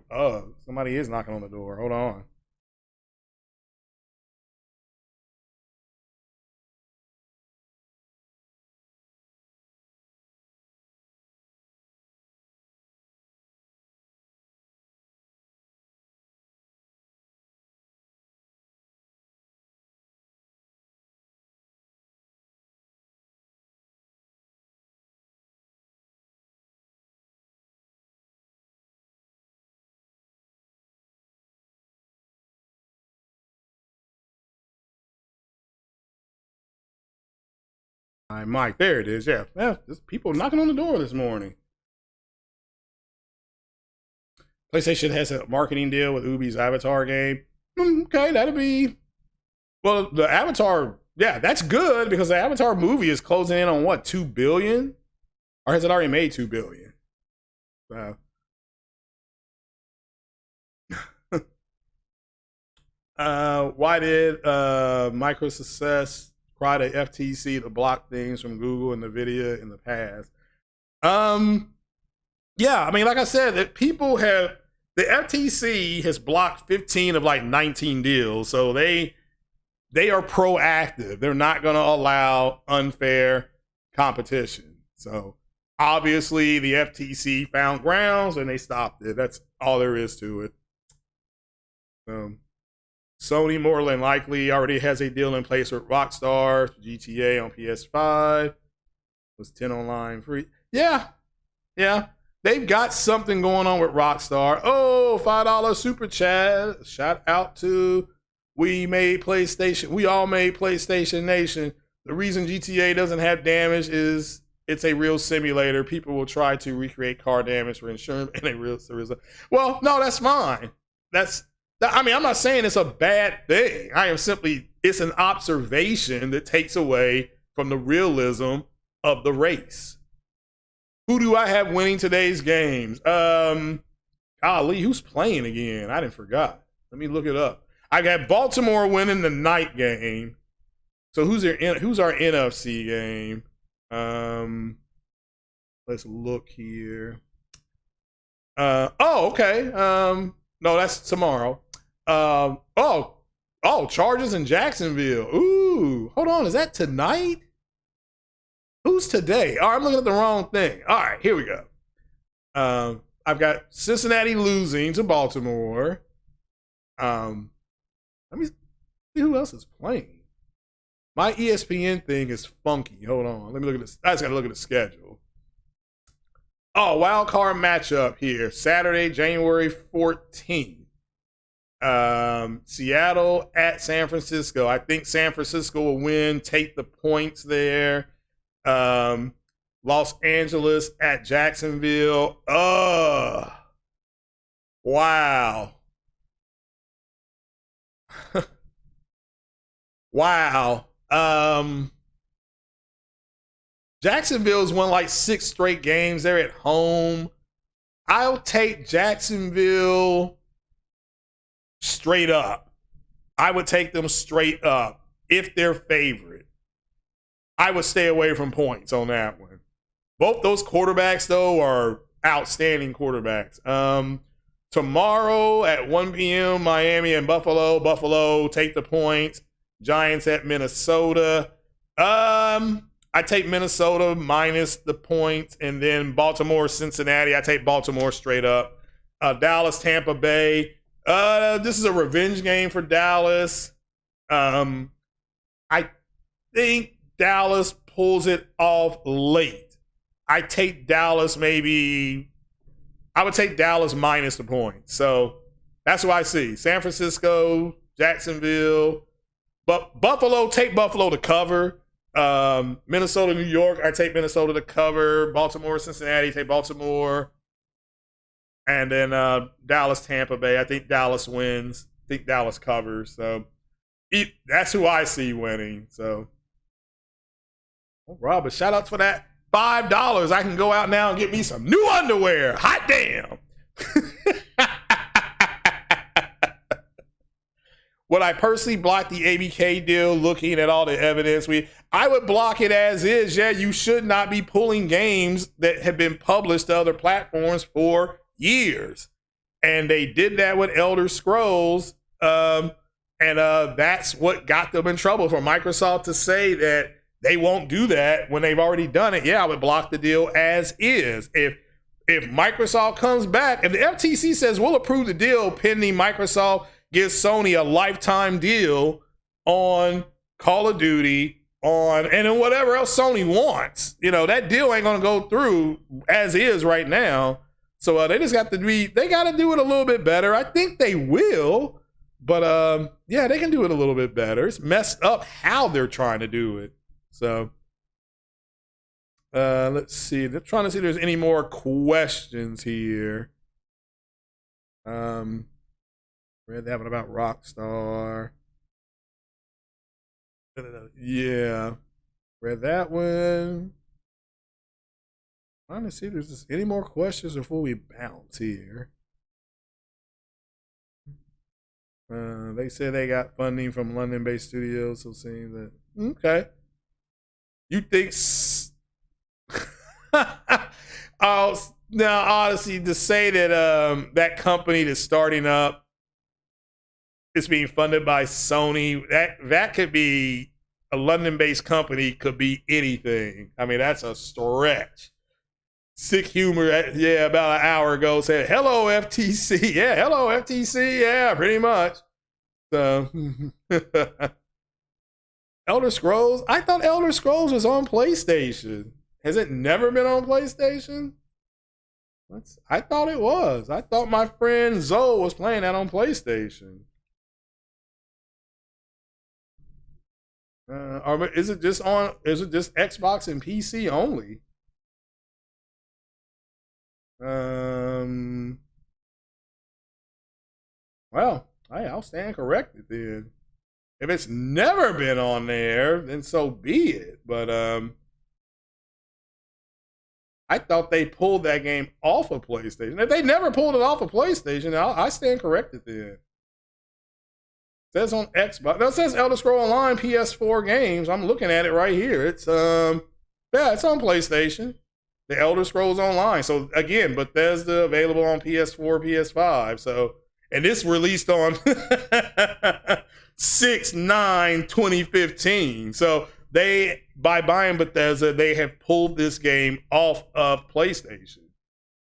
Oh, somebody is knocking on the door. Hold on. My mic, there it is. Yeah, there's people knocking on the door this morning. PlayStation has a marketing deal with Ubi's Avatar game. Okay, that'll be... Well, the Avatar, yeah, that's good because the Avatar movie is closing in on what, 2 billion? Or has it already made 2 billion? Why did Microsoft cry to FTC to block things from Google and NVIDIA in the past? Yeah, I mean, like I said, that people have... The FTC has blocked 15 of like 19 deals, so they are proactive. They're not going to allow unfair competition. So obviously the FTC found grounds and they stopped it. That's all there is to it. Sony more than likely already has a deal in place with Rockstar, GTA on PS5. Was 10 online free. Yeah. They've got something going on with Rockstar. Oh, $5 super chat. Shout out to We Made PlayStation. We all made PlayStation Nation. The reason GTA doesn't have damage is it's a real simulator. People will try to recreate car damage for insurance in a real series. Well, no, that's fine. I mean, I'm not saying it's a bad thing. It's an observation that takes away from the realism of the race. Who do I have winning today's games? Golly, who's playing again? I didn't forgot. Let me look it up. I got Baltimore winning the night game. So who's our NFC game? Let's look here. Okay. No, that's tomorrow. Chargers in Jacksonville. Ooh, hold on. Is that tonight? Who's today? Oh, I'm looking at the wrong thing. All right, here we go. I've got Cincinnati losing to Baltimore. Let me see who else is playing. My ESPN thing is funky. Hold on. Let me look at this. I just got to look at the schedule. Oh, wild card matchup here. Saturday, January 14th. Seattle at San Francisco. I think San Francisco will win, take the points there. Los Angeles at Jacksonville. Wow. Wow. Jacksonville's won like 6 straight games. They're at home. I'll take Jacksonville straight up. I would take them straight up if they're favorite. I would stay away from points on that one. Both those quarterbacks, though, are outstanding quarterbacks. Tomorrow at 1 p.m., Miami and Buffalo. Buffalo take the points. Giants at Minnesota. I take Minnesota minus the points. And then Baltimore, Cincinnati. I take Baltimore straight up. Dallas, Tampa Bay. This is a revenge game for Dallas. I think Dallas pulls it off late. I take Dallas I would take Dallas minus the point. So that's what I see. San Francisco, Jacksonville, but Buffalo, take Buffalo to cover. Minnesota, New York, I take Minnesota to cover. Baltimore, Cincinnati, take Baltimore. And then Dallas, Tampa Bay. I think Dallas wins. I think Dallas covers. So that's who I see winning. So, Robert, shout out for that $5. I can go out now and get me some new underwear. Hot damn. Would I personally block the ABK deal looking at all the evidence? I would block it as is. Yeah, you should not be pulling games that have been published to other platforms for years. And they did that with Elder Scrolls. And that's what got them in trouble. For Microsoft to say that they won't do that when they've already done it, yeah, I would block the deal as is. If Microsoft comes back, if the FTC says we'll approve the deal pending Microsoft gives Sony a lifetime deal on Call of Duty, and then whatever else Sony wants, that deal ain't gonna go through as is right now. So they just got to do it a little bit better. I think they will, but yeah, they can do it a little bit better. It's messed up how they're trying to do it. So Let's see. They're trying to see if there's any more questions here. Read that one about Rockstar. Yeah. Read that one. Trying to see if there's just any more questions before we bounce here. They said they got funding from London-based studios, so seeing that. Okay. You think? Oh, now honestly, to say that that company that's starting up is being funded by Sony, that could be a London-based company, could be anything. I mean, that's a stretch. Sick humor, yeah, about an hour ago said, "Hello FTC." Yeah, hello FTC. Yeah, pretty much. So, Elder Scrolls. I thought Elder Scrolls was on PlayStation. Has it never been on PlayStation? I thought it was. I thought my friend Zoe was playing that on PlayStation. Or is it just Xbox and PC only? Well, I'll stand corrected then. If it's never been on there, then so be it. But I thought they pulled that game off of PlayStation. If they never pulled it off of PlayStation, I stand corrected then. It says on Xbox. No, it says Elder Scrolls Online PS4 games. I'm looking at it right here. It's yeah, it's on PlayStation. The Elder Scrolls Online. So again, Bethesda available on PS4, PS5. So, and this released on 6/9/2015. So they, by buying Bethesda, they have pulled this game off of PlayStation.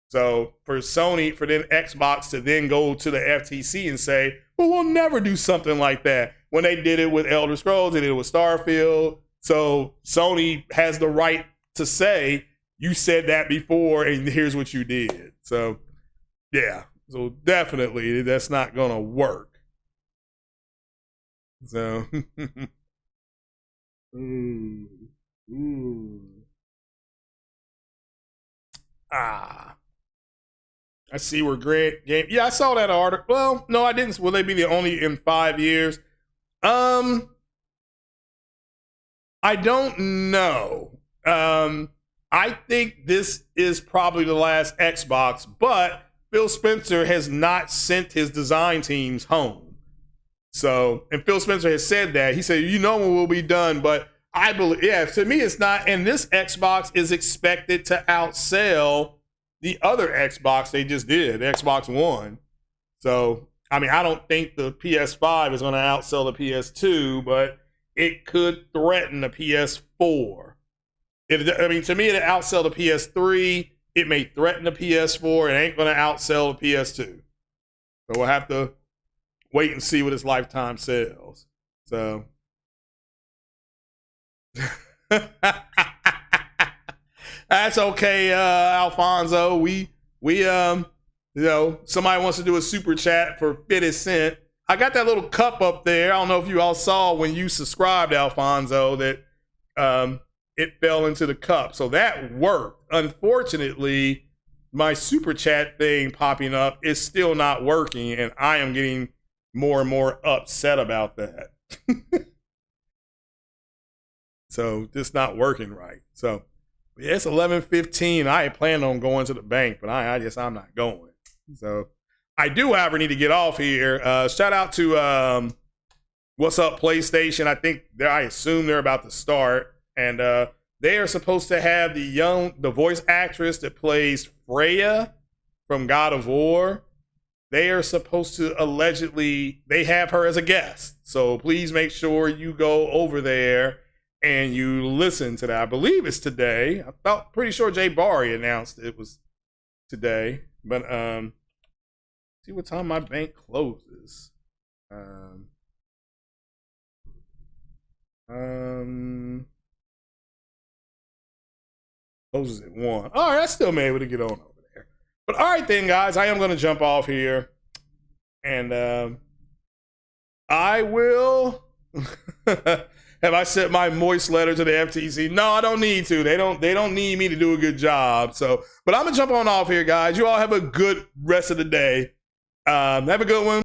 So for Sony, for then Xbox to then go to the FTC and say, well, we'll never do something like that. When they did it with Elder Scrolls, they did it with Starfield. So Sony has the right to say, you said that before, and here's what you did. So, yeah. So definitely, that's not gonna work. So, I see where Grant game. Yeah, I saw that article. Well, no, I didn't. Will they be the only in 5 years? I don't know. I think this is probably the last Xbox, but Phil Spencer has not sent his design teams home. So, and Phil Spencer has said that. He said, you know when we'll be done, but I believe, yeah, to me it's not. And this Xbox is expected to outsell the other Xbox they just did, the Xbox One. So, I mean, I don't think the PS5 is going to outsell the PS2, but it could threaten the PS4. I mean, to me, it'll outsell the PS3. It may threaten the PS4. It ain't going to outsell the PS2. So we'll have to wait and see what its lifetime sells. So. That's okay, Alfonso. We you know, somebody wants to do a super chat for 50 cents. I got that little cup up there. I don't know if you all saw when you subscribed, Alfonso, that it fell into the cup. So that worked. Unfortunately, my super chat thing popping up is still not working, and I am getting more and more upset about that. So just not working right. So yeah, it's 11:15. I had planned on going to the bank, but I guess I'm not going. So I do, however, need to get off here. Shout out to What's Up PlayStation. I assume they're about to start. And they are supposed to have the voice actress that plays Freya from God of War. They are supposed to they have her as a guest. So please make sure you go over there and you listen to that. I believe it's today. Pretty sure Jay Barry announced it was today. But see what time my bank closes. Closes at 1. All right, I still may be able to get on over there. But all right then, guys, I am going to jump off here. And I will Have I sent my moist letter to the FTC? No, I don't need to. They don't need me to do a good job. So, but I'm gonna jump on off here, guys. You all have a good rest of the day. Have a good one.